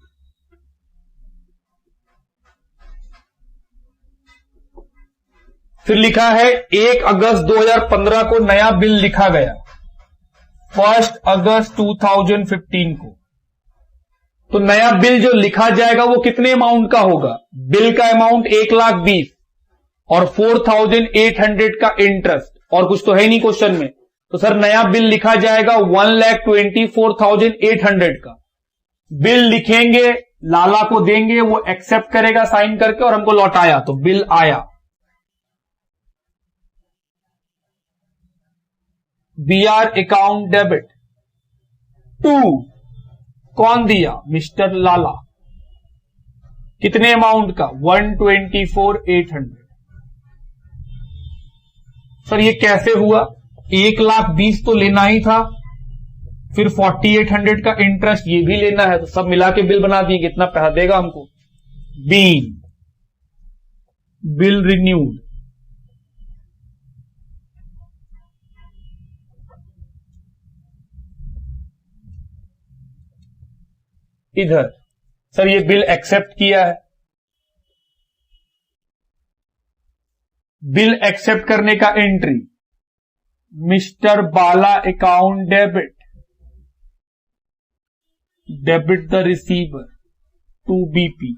फिर लिखा है 1 अगस्त 2015 को नया बिल लिखा गया, 1 अगस्त 2015 को। तो नया बिल जो लिखा जाएगा वो कितने अमाउंट का होगा? बिल का अमाउंट 1,20,000 और 4,800 का इंटरेस्ट, और कुछ तो है नहीं क्वेश्चन में। तो सर नया बिल लिखा जाएगा 1,24,800 का। बिल लिखेंगे, लाला को देंगे, वो एक्सेप्ट करेगा साइन करके, और हमको लौटाया, तो बिल आया। BR account debit. 2 कौन दिया? मिस्टर लाला। कितने अमाउंट का? 1,24,800। सर ये कैसे हुआ? 1,20,000 तो लेना ही था, फिर 4800 का इंटरेस्ट ये भी लेना है, तो सब मिला के बिल बना दिए। कितना पैसा देगा हमको? बीइंग बिल रिन्यूड, इधर सर ये बिल एक्सेप्ट किया है, बिल एक्सेप्ट करने का entry mister Bala account debit, debit the receiver to BP,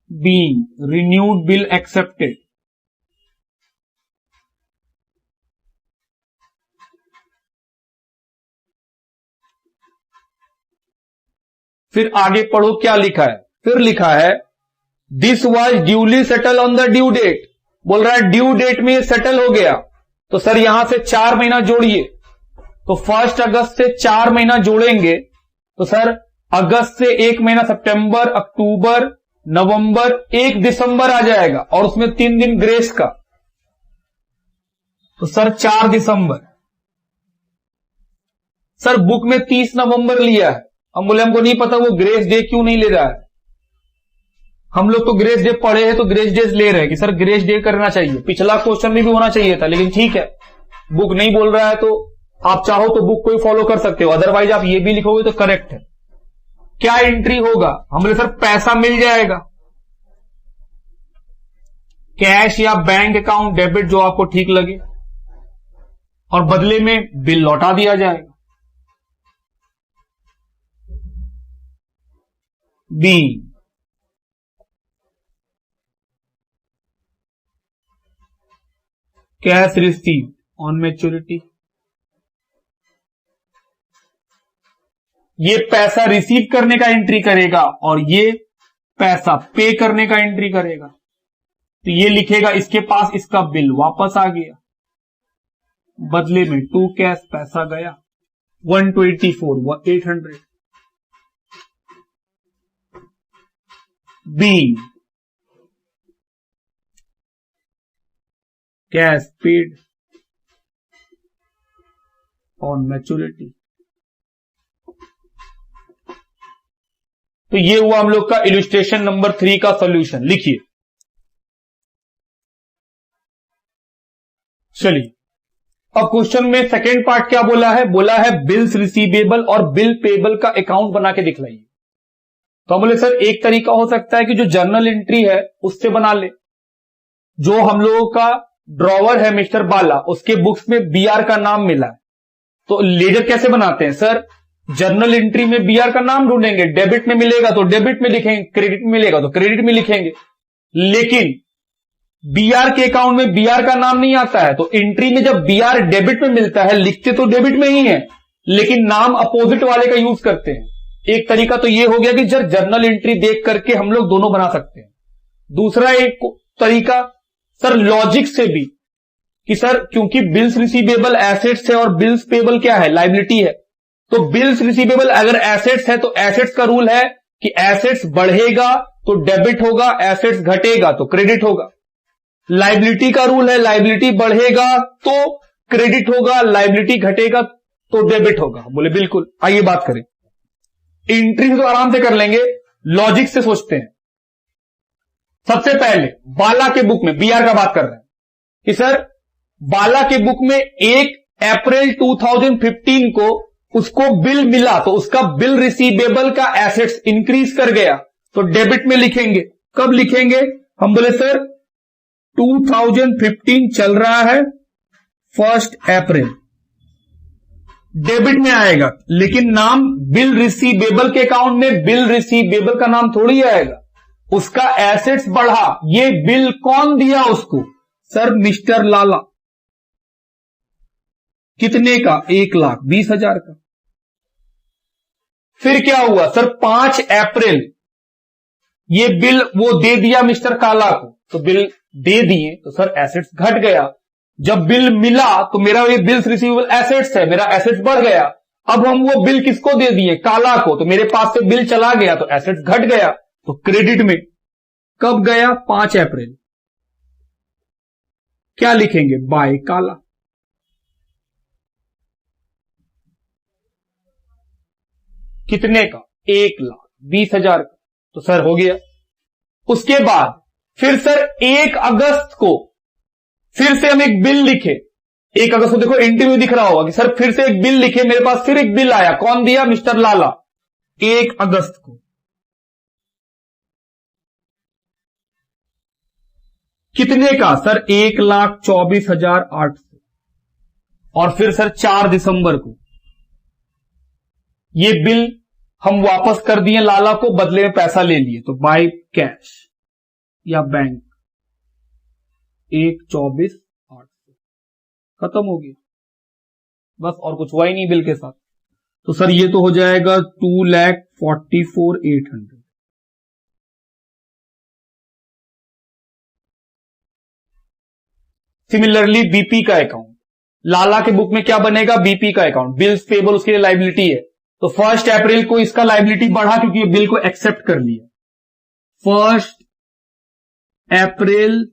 being renewed bill accepted, फिर आगे पढ़ो क्या लिखा है, फिर लिखा है this was duly settle on the due date, बोल रहा है ड्यू डेट में सेटल हो गया, तो सर यहां से 4 महीना जोड़िए, तो 1 अगस्त से 4 महीना जोड़ेंगे तो सर अगस्त से 1 महीना सितंबर, अक्टूबर, नवंबर, 1 दिसंबर आ जाएगा और उसमें 3 दिन ग्रेस का, तो सर 4 दिसंबर। सर बुक में 30 नवंबर लिया है, हम बोले हमको नहीं पता वो ग्रेस डे क्यों नहीं ले रहा है, हम लोग तो ग्रेस डे पढ़े हैं तो ग्रेस डे ले रहे हैं कि सर ग्रेस डे करना चाहिए, पिछला क्वेश्चन में भी होना चाहिए था, लेकिन ठीक है बुक नहीं बोल रहा है तो आप चाहो तो बुक को ही फॉलो कर सकते हो, अदरवाइज आप ये भी लिखोगे तो करेक्ट है। क्या एंट्री होगा, हम बोले सर पैसा मिल जाएगा, कैश या बैंक अकाउंट डेबिट जो आपको ठीक लगे, और बदले में बिल लौटा दिया जाएगा। B cash receive on maturity, ये पैसा रिसीव करने का एंट्री करेगा और ये पैसा पे करने का एंट्री करेगा, तो ये लिखेगा इसके पास इसका बिल वापस आ गया, बदले में टू कैश पैसा गया 124 800। B cash paid on maturity, तो ये हुआ हम लोग का इलस्ट्रेशन नंबर 3 का सॉल्यूशन। लिखिए, चलिए अब क्वेश्चन में सेकेंड पार्ट क्या बोला है, बोला है बिल्स रिसीवेबल और बिल पेबल का अकाउंट बना के दिखलाइए। तो हम बोले सर एक तरीका हो सकता है कि जो जर्नल एंट्री है उससे बना ले, जो हम लोगों का ड्रॉवर है मिस्टर बाला उसके बुक्स में बीआर का नाम मिला है, तो लेजर कैसे बनाते हैं सर, जर्नल एंट्री में बीआर का नाम ढूंढेंगे, डेबिट में मिलेगा तो डेबिट में लिखेंगे, क्रेडिट में मिलेगा तो क्रेडिट में लिखेंगे, लेकिन बीआर के अकाउंट में बीआर का नाम नहीं आता है, तो एंट्री में जब बीआर डेबिट में मिलता है लिखते तो डेबिट में ही है लेकिन नाम अपोजिट वाले का यूज करते हैं। एक तरीका तो ये हो गया कि जब जर्नल एंट्री देख करके हम लोग दोनों बना सकते हैं। दूसरा एक तरीका सर लॉजिक से भी कि सर क्योंकि बिल्स रिसीवेबल एसेट्स है और बिल्स पेबल क्या है, लायबिलिटी है, तो बिल्स रिसीवेबल अगर एसेट्स है तो एसेट्स का रूल है कि एसेट्स बढ़ेगा तो डेबिट होगा, एसेट्स घटेगा तो क्रेडिट होगा। लायबिलिटी का रूल है लायबिलिटी बढ़ेगा तो क्रेडिट होगा, लायबिलिटी घटेगा तो डेबिट होगा। बोले बिल्कुल, आइए बात करें। एंट्री तो आराम से कर लेंगे, लॉजिक से सोचते हैं। सबसे पहले बाला के बुक में बीआर का बात कर रहे हैं कि सर बाला के बुक में 1 अप्रैल 2015 को उसको बिल मिला तो उसका बिल रिसीवेबल का एसेट्स इंक्रीज कर गया तो डेबिट में लिखेंगे। कब लिखेंगे, हम बोले सर 2015 चल रहा है 1 अप्रैल, डेबिट में आएगा, लेकिन नाम बिल रिसीवेबल के अकाउंट में बिल रिसीवेबल का नाम थोड़ी आएगा, उसका एसेट्स बढ़ा। ये बिल कौन दिया उसको, सर मिस्टर लाला। कितने का, 1,20,000 का। फिर क्या हुआ सर 5 अप्रैल ये बिल वो दे दिया मिस्टर काला को, तो बिल दे दिए तो सर एसेट्स घट गया। जब बिल मिला तो मेरा ये बिल्स रिसीवेबल एसेट्स है, मेरा एसेट्स बढ़ गया। अब हम वो बिल किसको दे दिए, काला को, तो मेरे पास से बिल चला गया तो एसेट्स घट गया तो क्रेडिट में। कब गया, 5 अप्रैल। क्या लिखेंगे, बाय काला। कितने का, 1,20,000 का, तो सर हो गया। उसके बाद फिर सर 1 अगस्त को फिर से हम एक बिल लिखे 1 अगस्त को देखो इंटरव्यू दिख रहा होगा कि सर फिर से एक बिल लिखे, मेरे पास फिर एक बिल आया, कौन दिया? मिस्टर लाला, 1 अगस्त को। कितने का? सर 1,24,800। और फिर सर 4 दिसंबर को ये बिल हम वापस कर दिए लाला को, बदले में पैसा ले लिए, तो बाय कैश या बैंक 1,24,800 खत्म हो गया, बस और कुछ हुआ ही नहीं बिल के साथ। तो सर ये तो हो जाएगा 2,44,800। सिमिलरली बीपी का अकाउंट, लाला के बुक में क्या बनेगा? बीपी का अकाउंट, बिल्स पेबल उसके लिए लाइबिलिटी है, तो 1 अप्रैल को इसका लाइबिलिटी बढ़ा क्योंकि ये बिल को एक्सेप्ट कर लिया। 1 अप्रैल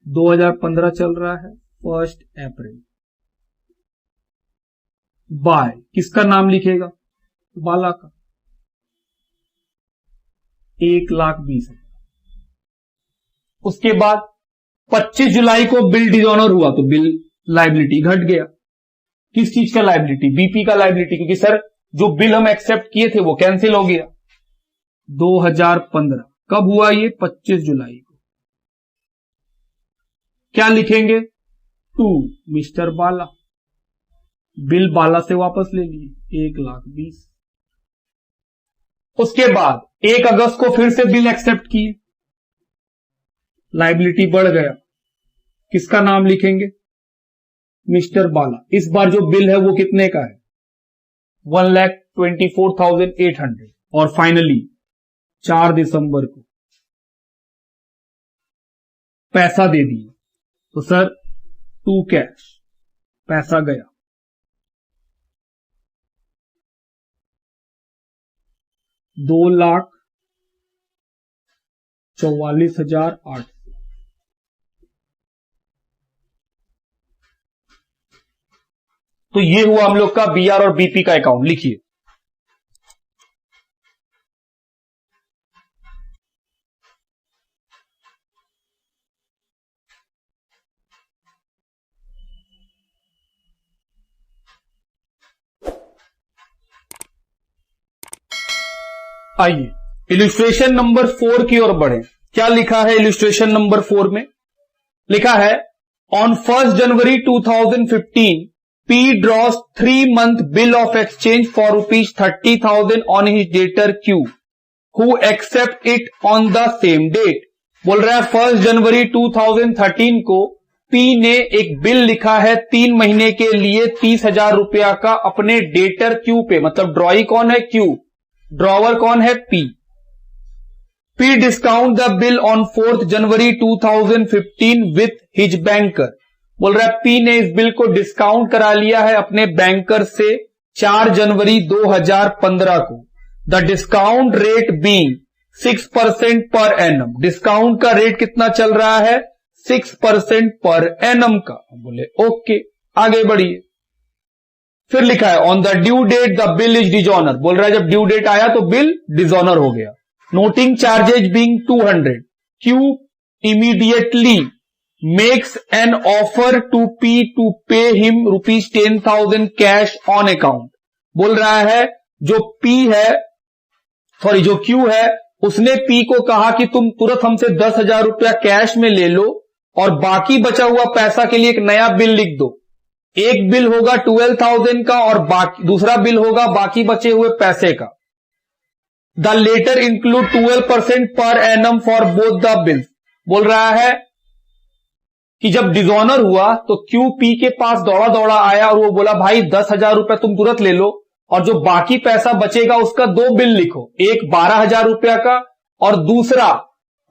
2015 चल रहा है, 1 अप्रैल बाय किसका नाम लिखेगा? बाला का, 1,20,000। उसके बाद 25 जुलाई को बिल डिसऑनर हुआ तो बिल लाइबिलिटी घट गया। किस चीज का लाइबिलिटी? बीपी का लाइबिलिटी, क्योंकि सर जो बिल हम एक्सेप्ट किए थे वो कैंसिल हो गया। 2015 कब हुआ ये? 25 जुलाई को। क्या लिखेंगे? टू मिस्टर बाला, बिल बाला से वापस ले लिए, 1,20,000। उसके बाद 1 अगस्त को फिर से बिल एक्सेप्ट किए, लाइबिलिटी बढ़ गया, किसका नाम लिखेंगे? मिस्टर बाला। इस बार जो बिल है वो कितने का है? 1,24,800। और फाइनली 4 दिसंबर को पैसा दे दिए, तो सर टू कैश, पैसा गया, 2,44,800। तो ये हुआ हम लोग का बीआर और बीपी का अकाउंट। लिखिए, आइए इलस्ट्रेशन नंबर 4 की ओर बढ़े। क्या लिखा है इलस्ट्रेशन नंबर 4 में? लिखा है ऑन 1 जनवरी 2015 P draws 3-month bill of exchange for ₹30,000 on his debtor Q, who accept it on the same date। बोल रहा है 1 जनवरी 2013 को P ने एक बिल लिखा है 3 महीने के लिए 30,000 रुपया का अपने डेटर Q पे, मतलब ड्रॉई कौन है? Q, ड्रॉवर कौन है? P। P discount the bill on 4 January 2015 with his banker. बोल रहा है P ने इस बिल को डिस्काउंट करा लिया है अपने बैंकर से 4 जनवरी 2015 को। The discount rate being 6% per annum. Discount का रेट कितना चल रहा है? 6% पर एनम का। बोले ओके, आगे बढ़िए। फिर लिखा है on the due date the bill is dishonour. बोल रहा है जब ड्यू डेट आया तो बिल डिसऑनर हो गया। Noting charges being 200, Q immediately makes an offer to P to pay him ₹10,000 cash on account। बोल रहा है जो Q है उसने P को कहा कि तुम तुरंत हमसे 10,000 रुपया कैश में ले लो और बाकी बचा हुआ पैसा के लिए एक नया बिल लिख दो। एक बिल होगा 12,000 का और दूसरा बिल होगा बाकी बचे हुए पैसे का। The letter include 12% per annum for both the bills. बोल रहा है कि जब डिसऑनर हुआ तो QP के पास दौड़ा दौड़ा आया और वो बोला भाई 10,000 रुपया तुम तुरंत ले लो और जो बाकी पैसा बचेगा उसका 2 बिल लिखो, एक 12,000 रुपया का और दूसरा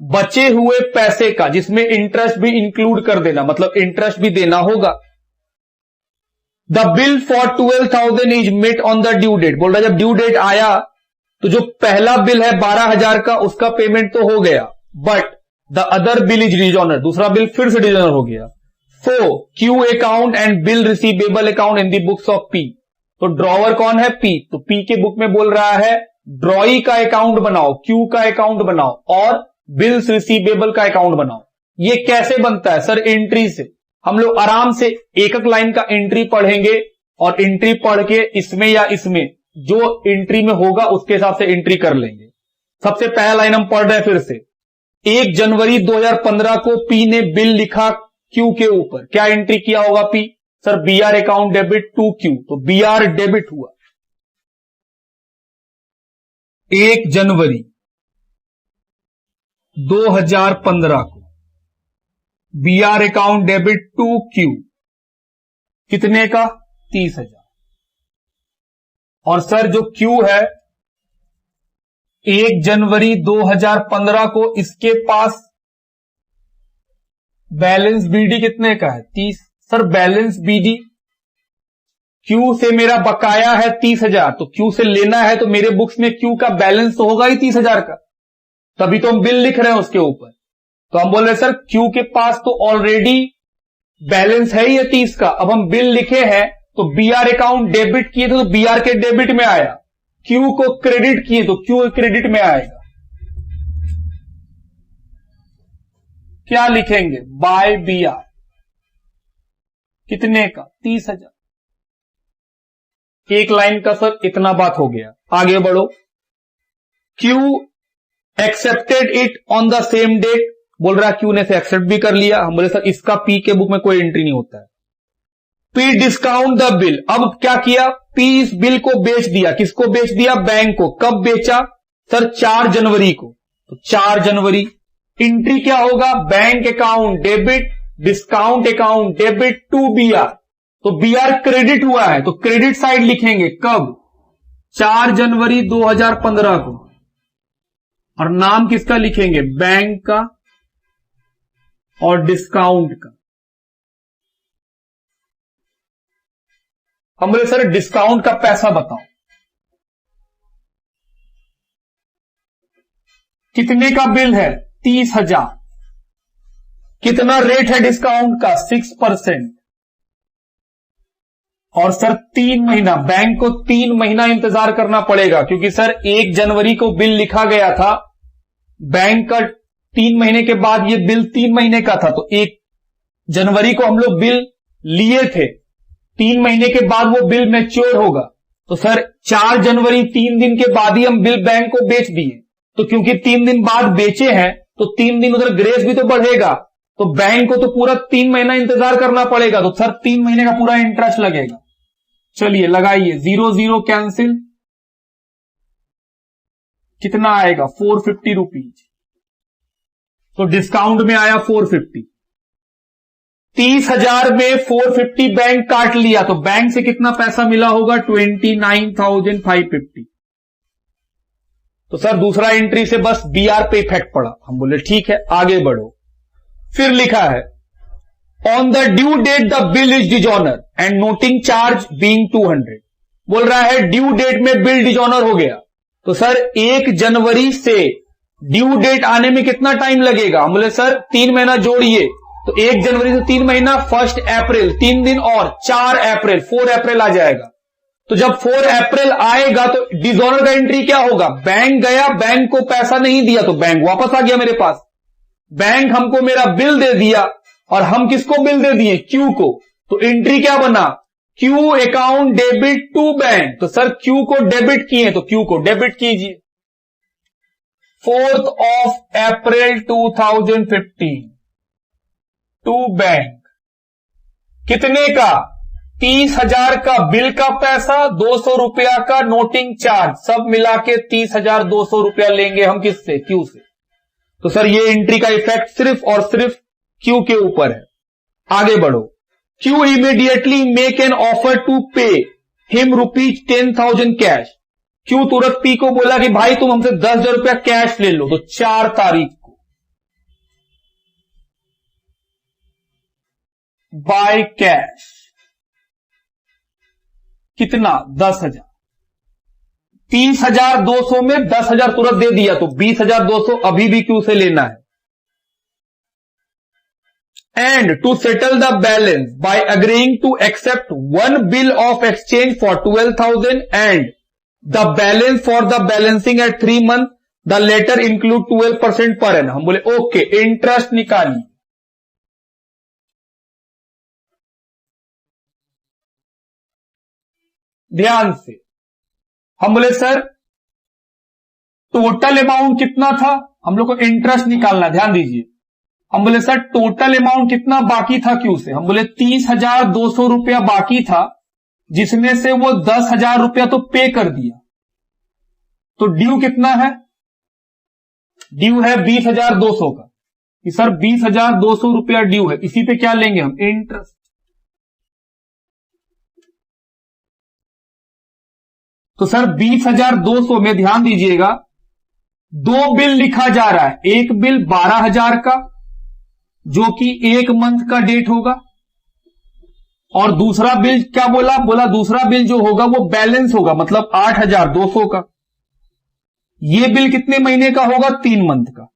बचे हुए पैसे का जिसमें इंटरेस्ट भी इंक्लूड कर देना, मतलब इंटरेस्ट भी देना होगा। The bill for 12,000 is met on the due date. बोल रहा है जब ड्यू डेट आया तो जो पहला बिल है 12,000 का उसका पेमेंट तो हो गया, but the other bill is dishonour, दूसरा बिल फिर से डिसऑनर हो गया। सो Q account and bill receivable account in the books of P। तो ड्रॉवर कौन है? P। तो P के बुक में बोल रहा है ड्रॉई का अकाउंट बनाओ, Q का अकाउंट बनाओ और बिल्स रिसीवेबल का अकाउंट बनाओ। ये कैसे बनता है सर? एंट्री से। हम लोग आराम से एक एक लाइन का एंट्री पढ़ेंगे और एंट्री पढ़ के इसमें या इसमें जो एंट्री में होगा उसके हिसाब से एंट्री कर लेंगे। सबसे पहला लाइन हम पढ़ रहे हैं फिर से। 1 जनवरी 2015 को पी ने बिल लिखा क्यू के ऊपर। क्या एंट्री किया होगा P? Sir BR account debit to Q, तो बीआर डेबिट हुआ। 1 जनवरी 2015 को BR account debit to Q, कितने का? 30,000। और सर जो क्यू है 1 जनवरी 2015 को इसके पास बैलेंस बीडी कितने का है? 30। सर बैलेंस बीडी क्यू से मेरा बकाया है 30,000, तो क्यू से लेना है तो मेरे बुक्स में क्यू का बैलेंस तो होगा ही 30,000 का, तभी तो हम बिल लिख रहे हैं उसके ऊपर। तो हम बोल रहे हैं सर क्यू के पास तो ऑलरेडी बैलेंस है ही 30 का, अब हम बिल लिखे हैं तो बीआर अकाउंट डेबिट किए थे तो बीआर के डेबिट में आया, क्यू को क्रेडिट किए तो क्यू क्रेडिट में आएगा। क्या लिखेंगे? बाय बीआर, कितने का? 30,000। एक लाइन का सर इतना बात हो गया। आगे बढ़ो। Q accepted it on the same date, बोल रहा है क्यू ने से एक्सेप्ट भी कर लिया। हम बोले सर इसका पी के बुक में कोई एंट्री नहीं होता है। पी डिस्काउंट द बिल, अब क्या किया? पी इस बिल को बेच दिया। किसको बेच दिया? बैंक को। कब बेचा? सर 4 जनवरी को। तो 4 जनवरी एंट्री क्या होगा? Bank account debit discount account debit to BR, तो बीआर क्रेडिट हुआ है तो क्रेडिट साइड लिखेंगे। कब? 4 जनवरी 2015 को। और नाम किसका लिखेंगे? बैंक का और डिस्काउंट का। हम बोले सर डिस्काउंट का पैसा बताओ, कितने का बिल है? 30,000। कितना रेट है डिस्काउंट का? 6%। और सर 3 महीना, बैंक को 3 महीना इंतजार करना पड़ेगा, क्योंकि सर 1 जनवरी को बिल लिखा गया था, बैंक का 3 महीने के बाद ये बिल 3 महीने का था, तो 1 जनवरी को हम लोग बिल लिए थे, 3 महीने के बाद वो बिल मैच्योर होगा। तो सर 4 जनवरी 3 दिन के बाद ही हम बिल बैंक को बेच दिए, तो क्योंकि 3 दिन बाद बेचे हैं तो 3 दिन उधर ग्रेस भी तो बढ़ेगा, तो बैंक को तो पूरा 3 महीना इंतजार करना पड़ेगा, तो सर 3 महीने का पूरा इंटरेस्ट लगेगा। चलिए लगाइए, 0 0 कैंसिल, कितना आएगा? 450 रुपीज। तो डिस्काउंट में आया 450। 30,000 में 450 बैंक काट लिया, तो बैंक से कितना पैसा मिला होगा? 29,550। तो सर दूसरा एंट्री से बस बीआर पे इफेक्ट पड़ा। हम बोले ठीक है आगे बढ़ो। फिर लिखा है on the due date the bill is dishonour and noting charge being 200। बोल रहा है ड्यू डेट में बिल डिजॉनर हो गया, तो सर 1 जनवरी से ड्यू डेट आने में कितना टाइम लगेगा? हम बोले सर 3 महीना जोड़िए, तो 1 जनवरी से 3 महीना, 1 अप्रैल 3 दिन और 4 अप्रैल 4 अप्रैल आ जाएगा। तो जब 4 अप्रैल आएगा तो डिजॉनर का एंट्री क्या होगा? बैंक गया, बैंक को पैसा नहीं दिया तो बैंक वापस आ गया मेरे पास। बैंक हमको मेरा बिल दे दिया और हम किसको बिल दे दिए? क्यू को। तो एंट्री क्या बना? Q account debit to bank. तो सर क्यू को डेबिट किए तो क्यू को डेबिट कीजिए। 4 अप्रैल 2015 टू बैंक, कितने का? 30,000 का बिल का पैसा, 200 रुपया का नोटिंग चार्ज, सब मिला के 30,200 रुपया लेंगे हम किससे? क्यू से। तो सर ये एंट्री का इफेक्ट सिर्फ और सिर्फ क्यू के ऊपर है। आगे बढ़ो। Q immediately make an offer to pay him ₹10,000 cash. Q तुरंत पी को बोला कि भाई तुम हमसे 10,000 रुपया कैश ले लो। तो 4 तारीख को बाय कैश, कितना? 10,000। 30,200 में 10,000 तुरंत दे दिया, तो 20,200 अभी भी क्यू से लेना है। And to settle the balance by agreeing to accept 1 bill of exchange for 12,000 and the balance for the balancing at 3 months, the letter include 12% per N. हम बोले ओके, इंटरेस्ट निकालिए। ध्यान से। हम बोले सर टोटल अमाउंट कितना था, हम लोग को इंटरेस्ट निकालना, ध्यान दीजिए। हम बोले सर टोटल अमाउंट कितना बाकी था क्यू से, हम बोले 30,200 रुपया बाकी था, जिसमें से वो 10,000 रुपया तो पे कर दिया, तो ड्यू कितना है, ड्यू है 20,200 का, कि सर 20,200 रुपया ड्यू है, इसी पे क्या लेंगे हम, इंटरेस्ट। तो सर 20,200 में ध्यान दीजिएगा दो बिल लिखा जा रहा है, एक बिल 12,000 का जो कि एक मंथ का डेट होगा, और दूसरा बिल क्या बोला, बोला दूसरा बिल जो होगा वो बैलेंस होगा, मतलब 8,200 का। ये बिल कितने महीने का होगा, 3 मंथ का।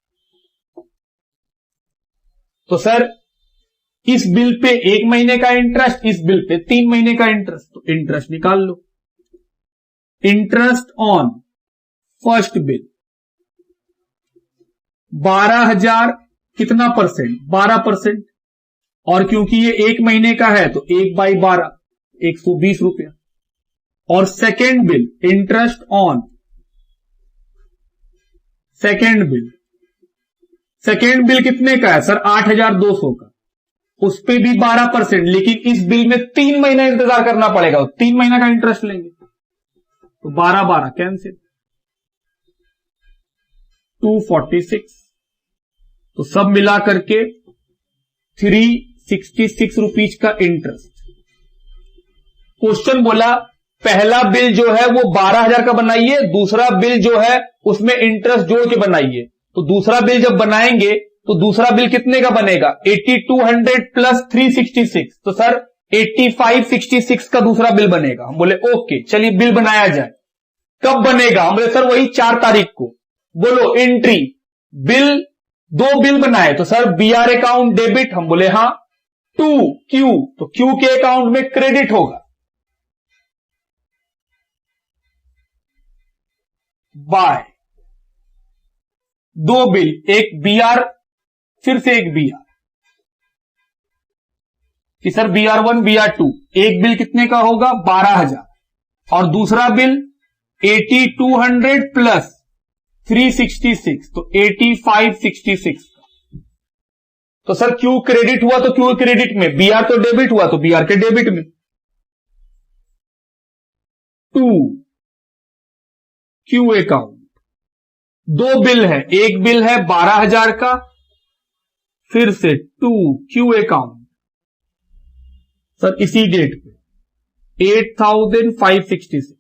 तो सर इस बिल पे 1 महीने का इंटरेस्ट, इस बिल पे 3 महीने का इंटरेस्ट, तो इंटरेस्ट निकाल लो। इंटरेस्ट ऑन फर्स्ट बिल 12,000 कितना परसेंट, 12%, और क्योंकि ये 1 महीने का है तो 1/12 120 रुपया। और second bill interest on second bill कितने का है सर, 8,200 का, उस पे भी 12%, लेकिन इस बिल में 3 महीना इंतजार करना पड़ेगा, 3 महीना का इंटरेस्ट लेंगे, तो 12/12 कैंसिल, 246, तो सब मिला करके 366 रुपीज का इंटरेस्ट। क्वेश्चन बोला पहला बिल जो है वो 12,000 का बनाइए, दूसरा बिल जो है उसमें इंटरेस्ट जोड़ के बनाइए। तो दूसरा बिल जब बनाएंगे तो दूसरा बिल कितने का बनेगा, 8200 प्लस 366, तो सर 8566 का दूसरा बिल बनेगा। हम बोले ओके चलिए बिल बनाया जाए। कब बनेगा, हम बोले सर वही 4 तारीख को। बोलो एंट्री, बिल, 2 बिल बनाए, तो सर बीआर अकाउंट डेबिट, हम बोले हाँ, टू क्यू, तो क्यू के अकाउंट में क्रेडिट होगा, बाय 2 बिल, एक बीआर फिर से एक बीआर, कि सर BR1 BR2, एक बिल कितने का होगा 12,000, और दूसरा बिल 8200 प्लस 366, तो 8566। तो सर क्यू क्रेडिट हुआ तो क्यू क्रेडिट में, बीआर तो डेबिट हुआ तो बीआर के डेबिट में। 2 क्यू अकाउंट, 2 बिल है, एक बिल है 12,000 का, फिर से 2 क्यू अकाउंट, सर इसी डेट पे 8,566।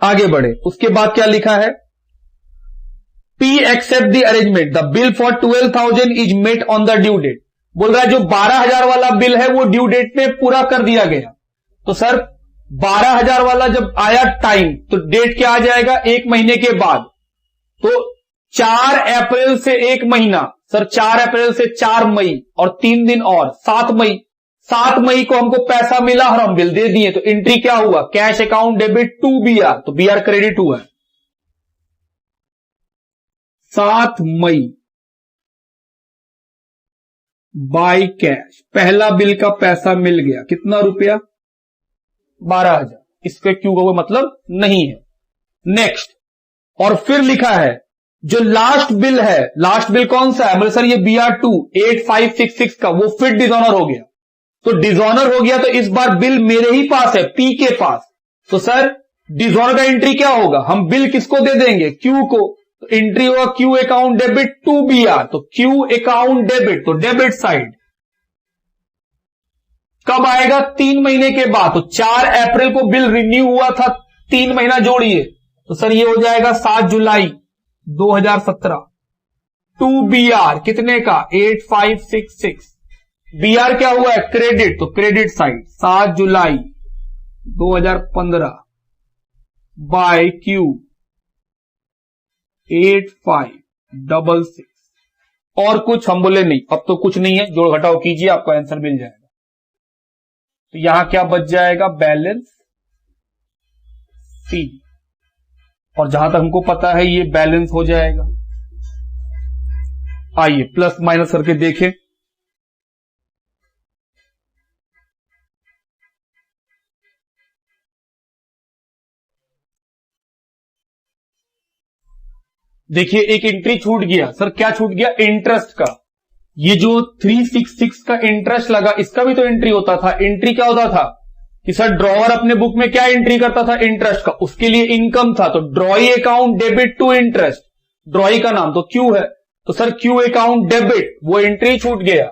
आगे बढ़े, उसके बाद क्या लिखा है, P accept the arrangement, the bill for 12,000 is met on the due date। बोल रहा है जो 12,000 वाला बिल है वो ड्यू डेट में पूरा कर दिया गया। तो सर 12,000 वाला जब आया टाइम तो डेट क्या आ जाएगा, 1 महीने के बाद, तो 4 अप्रैल से 1 महीना, सर 4 अप्रैल से 4 मई और 3 दिन और 7 मई, 7 मई को हमको पैसा मिला और हम बिल दे दिए, तो एंट्री क्या हुआ, cash account debit to BR, तो बीआर क्रेडिट हुआ है। 7 मई बाय कैश, पहला बिल का पैसा मिल गया, कितना रुपया 12,000, इस पे क्यू का कोई मतलब नहीं है। नेक्स्ट, और फिर लिखा है जो लास्ट बिल है, लास्ट बिल कौन सा है, बोले सर ये BR2 8566 का, वो फिर डिसऑनर हो गया, तो डिसऑनर हो गया तो इस बार बिल मेरे ही पास है, पी के पास, तो सर डिसऑनर का एंट्री क्या होगा, हम बिल किसको दे देंगे, क्यू को, तो एंट्री होगा Q account debit to BR, तो क्यू अकाउंट डेबिट, तो डेबिट साइड कब आएगा, 3 महीने के बाद, तो 4 अप्रैल को बिल रिन्यू हुआ था, 3 महीना जोड़िए, तो सर ये हो जाएगा 7 जुलाई 2017, टू बीआर कितने का 8566, बीआर क्या हुआ है क्रेडिट, तो क्रेडिट साइड 7 जुलाई 2015 बाय क्यू 8566, और कुछ, हम बोले नहीं अब तो कुछ नहीं है, जोड़ घटाओ कीजिए आपको आंसर मिल जाएगा। तो यहां क्या बच जाएगा, बैलेंस सी, और जहां तक हमको पता है ये बैलेंस हो जाएगा। आइए प्लस माइनस करके देखें, देखिए एक एंट्री छूट गया सर, क्या छूट गया? इंटरेस्ट का। ये जो 366 का इंटरेस्ट लगा, इसका भी तो एंट्री होता था। एंट्री क्या होता था कि सर ड्रॉवर अपने बुक में क्या एंट्री करता था? इंटरेस्ट का। उसके लिए इनकम था, तो drawee account debit to interest, drawee का नाम तो क्यू है, तो सर क्यू अकाउंट डेबिट, वो एंट्री छूट गया।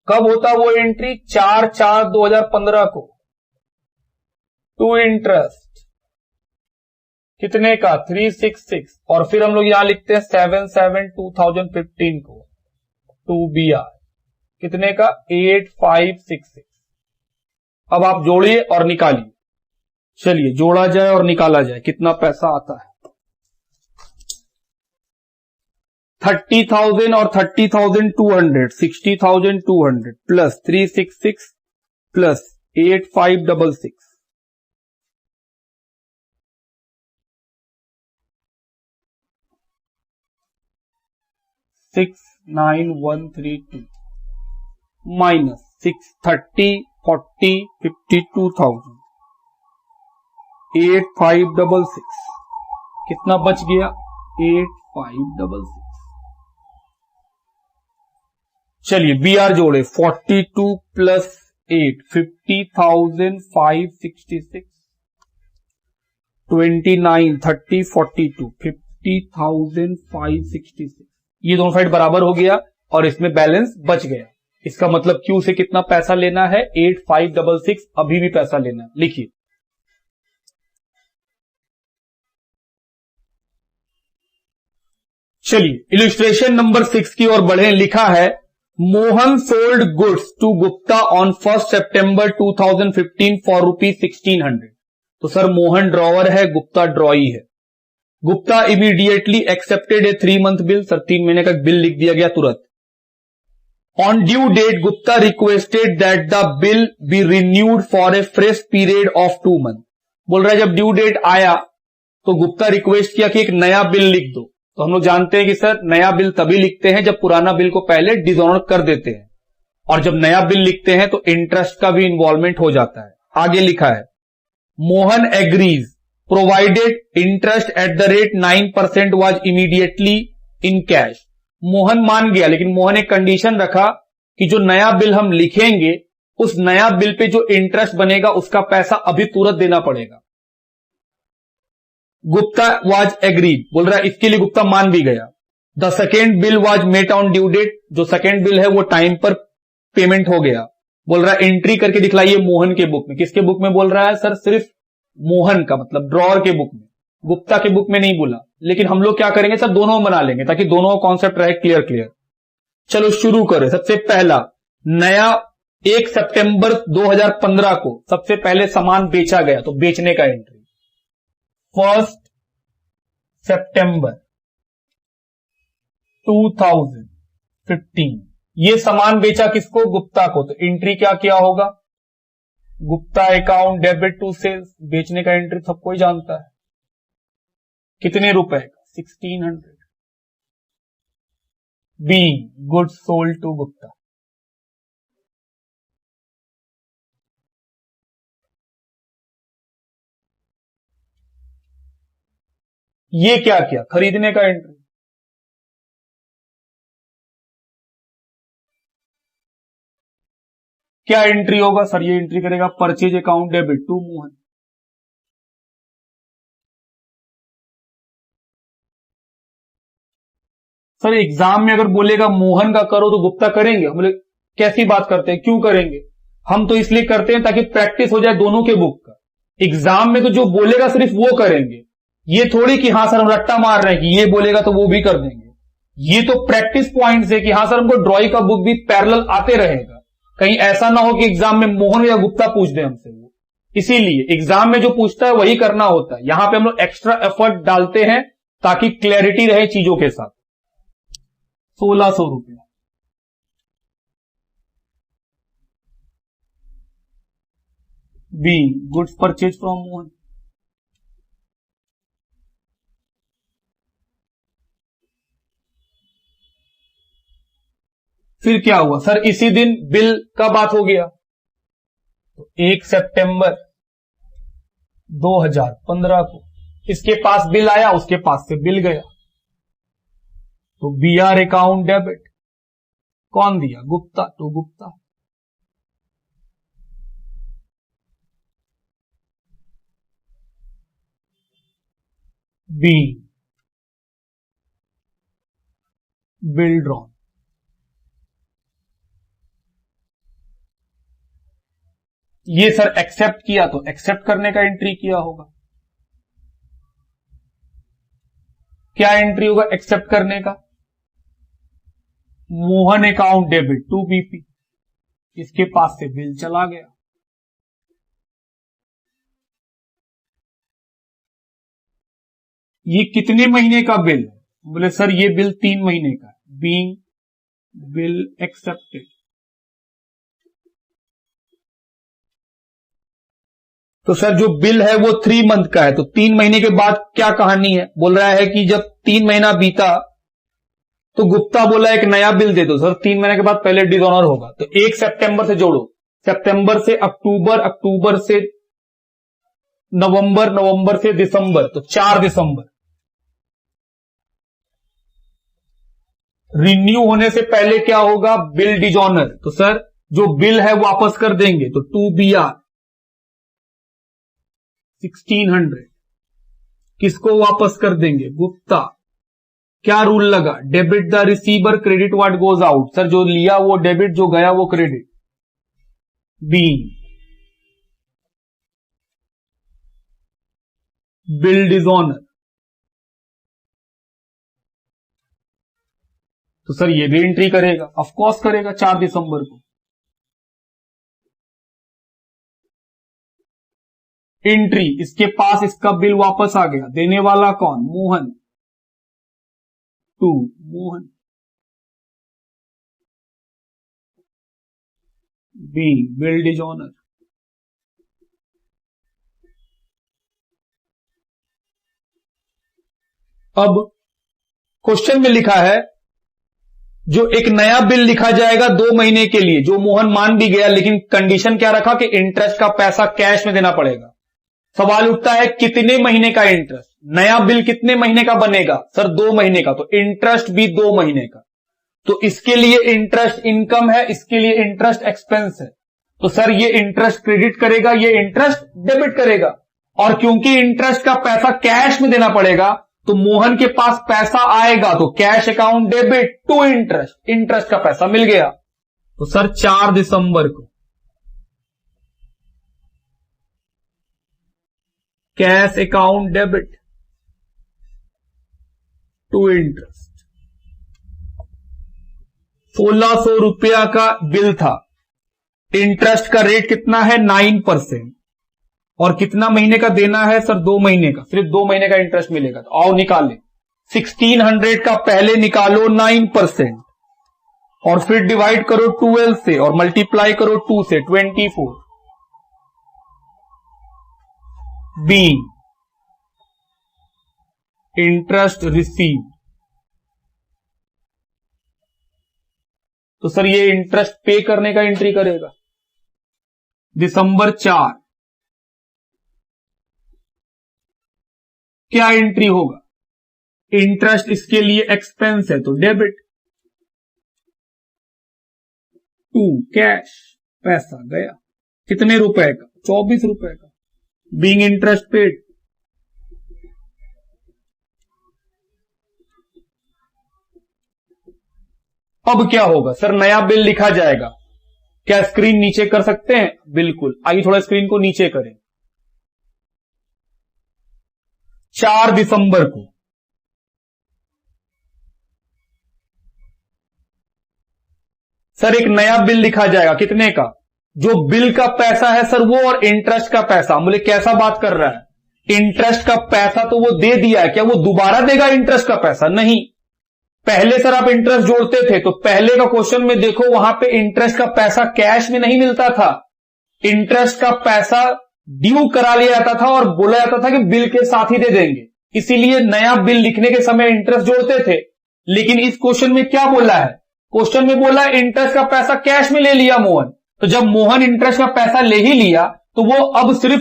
कब होता वो एंट्री? 4/4/2015 को। टू इंटरेस्ट कितने का? 366। और फिर हम लोग यहां लिखते हैं 7/7/2015 को टू BR कितने का? 8566। अब आप जोड़िए और निकालिए। चलिए जोड़ा जाए और निकाला जाए, कितना पैसा आता है। 30,000 और 30,200, 60,200 प्लस 366 प्लस 8566, 69132 माइनस 630 40 52,000 8566, कितना बच गया? 8566। चलिए BR जोड़े, 42 प्लस 8 50,566, 29 30 42 50,566। ये दोनों साइड बराबर हो गया और इसमें बैलेंस बच गया। इसका मतलब क्यू से कितना पैसा लेना है? 8566 अभी भी पैसा लेना है। लिखिए चलिए इलस्ट्रेशन नंबर 6 की ओर बढ़े। लिखा है Mohan sold goods to Gupta on 1 September 2015 for ₹1600। तो सर मोहन ड्रॉवर है, गुप्ता ड्रॉई है। Gupta immediately accepted a 3 month bill, sir 3 महीने का बिल लिख दिया गया तुरंत। On due date Gupta requested that the bill be renewed for a fresh period of 2 month. बोल रहा है जब ड्यू डेट आया तो गुप्ता रिक्वेस्ट किया कि एक नया बिल लिख दो। तो हम लोग जानते हैं कि सर नया बिल तभी लिखते हैं जब पुराना बिल को पहले डिसऑनर कर देते हैं, और जब नया बिल लिखते हैं तो इंटरेस्ट का भी इन्वॉल्वमेंट हो जाता है। आगे लिखा है Mohan agrees provided interest at the rate 9% was immediately in cash. Mohan मान गया, लेकिन मोहन एक कंडीशन रखा कि जो नया बिल हम लिखेंगे उस नया बिल पे जो इंटरेस्ट बनेगा उसका पैसा अभी तुरंत देना पड़ेगा। गुप्ता वाज एग्रीड, बोल रहा है इसके लिए गुप्ता मान भी गया। The second bill was met on due date, जो सेकेंड बिल है वो टाइम पर पेमेंट हो गया। बोल रहा है एंट्री करके दिखलाइए मोहन के बुक में। किसके बुक में बोल रहा है? सर सिर्फ मोहन का, मतलब ड्रॉअर के बुक में, गुप्ता के बुक में नहीं बोला। लेकिन हम लोग क्या करेंगे सर, दोनों बना लेंगे ताकि दोनों कॉन्सेप्ट रहे क्लियर। चलो शुरू करें। सबसे पहला नया 1 सितंबर 2015 को सबसे पहले सामान बेचा गया, तो बेचने का एंट्री 1 सितंबर 2015। ये सामान बेचा किसको? गुप्ता को। तो एंट्री क्या किया होगा? Gupta account debit to sales. बेचने का एंट्री सबको ही जानता है, कितने रुपए का? 1600। Being goods sold to Gupta. ये क्या किया? खरीदने का एंट्री। क्या एंट्री होगा सर? ये एंट्री करेगा purchase account debit to Mohan. Sir exam में अगर बोलेगा मोहन का करो तो गुप्ता करेंगे? हम लोग कैसी बात करते हैं, क्यों करेंगे? हम तो इसलिए करते हैं ताकि प्रैक्टिस हो जाए दोनों के बुक का। एग्जाम में तो जो बोलेगा सिर्फ वो करेंगे, ये थोड़ी कि हाँ सर हम रट्टा मार रहे हैं कि ये बोलेगा तो वो भी कर देंगे। ये तो प्रैक्टिस पॉइंट्स है कि हाँ सर हमको ड्रॉई का बुक भी पैरेलल आते रहेगा, कहीं ऐसा ना हो कि एग्जाम में मोहन या गुप्ता पूछ दे हमसे वो। इसीलिए एग्जाम में जो पूछता है वही करना होता है। यहां पे हम लोग एक्स्ट्रा एफर्ट डालते हैं ताकि क्लैरिटी रहे चीजों के साथ। 1600 रुपये। B goods purchase from Mohan. फिर क्या हुआ सर? इसी दिन बिल का बात हो गया, तो 1 सितंबर 2015 को इसके पास बिल आया, उसके पास से बिल गया, तो BR अकाउंट डेबिट। कौन दिया? गुप्ता, तो गुप्ता। B, bill drawn. ये सर एक्सेप्ट किया, तो एक्सेप्ट करने का एंट्री किया होगा। क्या एंट्री होगा एक्सेप्ट करने का? Mohan account debit to BP, इसके पास से बिल चला गया। ये कितने महीने का बिल है? बोले सर ये बिल 3 महीने का है। Being bill accepted. तो सर जो बिल है वो 3 मंथ का है, तो 3 महीने के बाद क्या कहानी है? बोल रहा है कि जब 3 महीना बीता तो गुप्ता बोला एक नया बिल दे दो। सर 3 महीने के बाद पहले डिसऑनर होगा, तो 1 सितंबर से जोड़ो, सितंबर से अक्टूबर, अक्टूबर से नवंबर, नवंबर से दिसंबर, तो 4 दिसंबर। रिन्यू होने से पहले क्या होगा? Bill dishonour. तो सर जो बिल है वापस कर देंगे, तो 2BR 1600 किसको वापस कर देंगे? गुप्ता। क्या रूल लगा? Debit the receiver, credit what goes out. Sir जो लिया वो डेबिट, जो गया वो क्रेडिट। B, bill dishonour. तो सर ये भी एंट्री करेगा, ऑफ कोर्स करेगा 4 दिसंबर को। एंट्री, इसके पास इसका बिल वापस आ गया, देने वाला कौन? Mohan, to Mohan. B, bill dishonour. अब क्वेश्चन में लिखा है जो एक नया बिल लिखा जाएगा 2 महीने के लिए, जो मोहन मान भी गया, लेकिन कंडीशन क्या रखा कि इंटरेस्ट का पैसा कैश में देना पड़ेगा। सवाल उठता है कितने महीने का इंटरेस्ट? नया बिल कितने महीने का बनेगा? सर 2 महीने का, तो इंटरेस्ट भी 2 महीने का। तो इसके लिए इंटरेस्ट इनकम है, इसके लिए इंटरेस्ट एक्सपेंस है। तो सर ये इंटरेस्ट क्रेडिट करेगा, ये इंटरेस्ट डेबिट करेगा। और क्योंकि इंटरेस्ट का पैसा कैश में देना पड़ेगा, तो मोहन के पास पैसा आएगा, तो cash account debit to interest, interest का पैसा मिल गया। तो सर 4 दिसंबर को cash account debit to interest. 1600 रुपया का बिल था, इंटरेस्ट का रेट कितना है? 9%। और कितना महीने का देना है? सर 2 महीने का, सिर्फ 2 महीने का इंटरेस्ट मिलेगा। तो आओ निकालें, 1600 का पहले निकालो 9%, और फिर डिवाइड करो 12 से, और मल्टीप्लाई करो 2 से, 24। B, interest receive. तो सर ये इंटरेस्ट पे करने का एंट्री करेगा। दिसंबर 4 क्या एंट्री होगा? इंटरेस्ट इसके लिए एक्सपेंस है, तो डेबिट। टू कैश, पैसा गया। कितने रुपए का? 24 रुपए का। Being interest paid. अब क्या होगा? सर नया बिल लिखा जाएगा। क्या स्क्रीन नीचे कर सकते हैं? बिल्कुल, आइए थोड़ा स्क्रीन को नीचे करें। 4 दिसंबर को सर एक नया बिल लिखा जाएगा, कितने का? जो बिल का पैसा है सर वो, और इंटरेस्ट का पैसा। बोले कैसा बात कर रहा है? इंटरेस्ट का पैसा तो वो दे दिया है, क्या वो दोबारा देगा इंटरेस्ट का पैसा? नहीं। पहले सर आप इंटरेस्ट जोड़ते थे, तो पहले का क्वेश्चन में देखो वहां पे इंटरेस्ट का पैसा कैश में नहीं मिलता था, इंटरेस्ट का पैसा ड्यू करा लिया जाता था और बोला जाता था कि बिल के साथ ही दे देंगे। इसीलिए नया बिल लिखने के समय इंटरेस्ट जोड़ते थे। लेकिन इस क्वेश्चन में क्या बोला है? क्वेश्चन में बोला है इंटरेस्ट का पैसा कैश में ले लिया मोहन। तो जब मोहन इंटरेस्ट का पैसा ले ही लिया, तो वो अब सिर्फ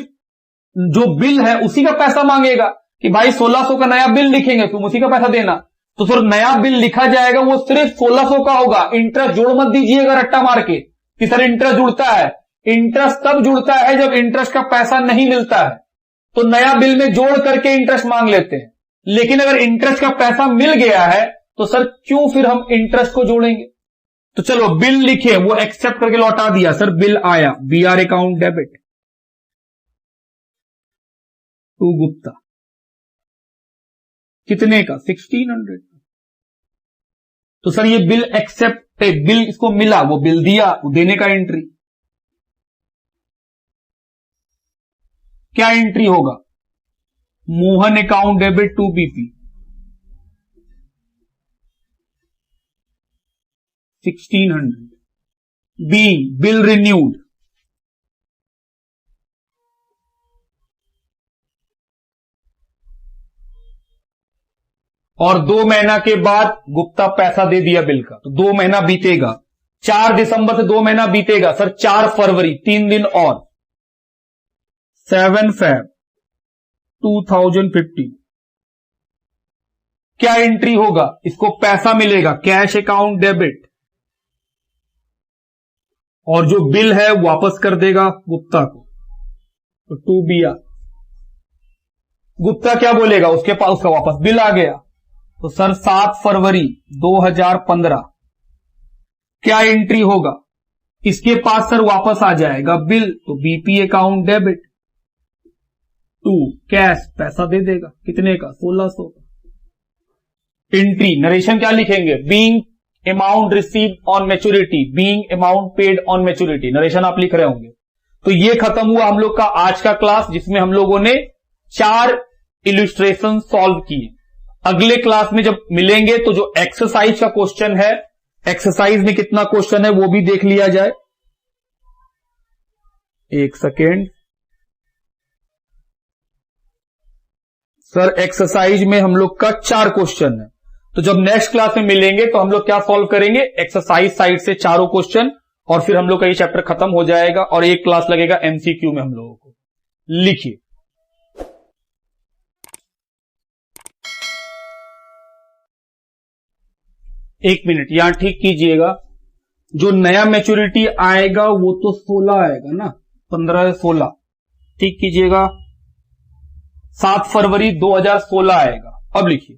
जो बिल है उसी का पैसा मांगेगा। कि भाई 1600 का नया बिल लिखेंगे, तुम उसी का पैसा देना। तो सर नया बिल लिखा जाएगा वो सिर्फ 1600 का होगा, इंटरेस्ट जोड़ मत दीजिएगा रट्टा मार के कि सर इंटरेस्ट जुड़ता है। इंटरेस्ट तब जुड़ता है जब इंटरेस्ट का पैसा नहीं मिलता है, तो नया बिल में जोड़ करके इंटरेस्ट मांग लेते हैं। लेकिन अगर इंटरेस्ट का पैसा मिल गया है तो सर क्यों फिर हम इंटरेस्ट को जोड़ेंगे। तो चलो बिल लिखे, वो एक्सेप्ट करके लौटा दिया, सर बिल आया, BR account debit to Gupta, कितने का, 1600। तो सर ये बिल एक्सेप्ट, बिल इसको मिला, वो बिल दिया, वो देने का एंट्री, क्या एंट्री होगा, Mohan account debit to BP 1600, being bill renewed, और 2 महीना के बाद गुप्ता पैसा दे दिया बिल का, तो 2 महीना बीतेगा, 4 दिसंबर से 2 महीना बीतेगा, सर 4 फरवरी 3 दिन और 7 Feb 2015, क्या एंट्री होगा, इसको पैसा मिलेगा, कैश अकाउंट डेबिट, और जो बिल है वापस कर देगा गुप्ता को, तो टू बीआर। गुप्ता क्या बोलेगा, उसके पास उसका वापस बिल आ गया, तो सर 7 फरवरी 2015 क्या एंट्री होगा, इसके पास सर वापस आ जाएगा बिल, तो BP account debit to cash, पैसा दे देगा, कितने का, 1600 का। एंट्री नरेशन क्या लिखेंगे, being amount received on maturity, being amount paid on maturity, narration आप लिख रहे होंगे। तो ये खत्म हुआ हम लोग का आज का क्लास, जिसमें हम लोगों ने 4 इल्यूस्ट्रेशन सॉल्व किए। अगले क्लास में जब मिलेंगे तो जो एक्सरसाइज का क्वेश्चन है, एक्सरसाइज में कितना क्वेश्चन है वो भी देख लिया जाए। एक सेकेंड सर, एक्सरसाइज में हम लोग का 4 क्वेश्चन है, तो जब नेक्स्ट क्लास में मिलेंगे तो हम लोग क्या सॉल्व करेंगे, एक्सरसाइज साइड से 4 क्वेश्चन, और फिर हम लोग का ये चैप्टर खत्म हो जाएगा और एक क्लास लगेगा एमसीक्यू में हम लोगों को। लिखिए, एक मिनट यहां ठीक कीजिएगा, जो नया मैच्योरिटी आएगा वो तो 16 आएगा ना, 15 16, ठीक कीजिएगा, 7 फरवरी 2016 आएगा। अब लिखिए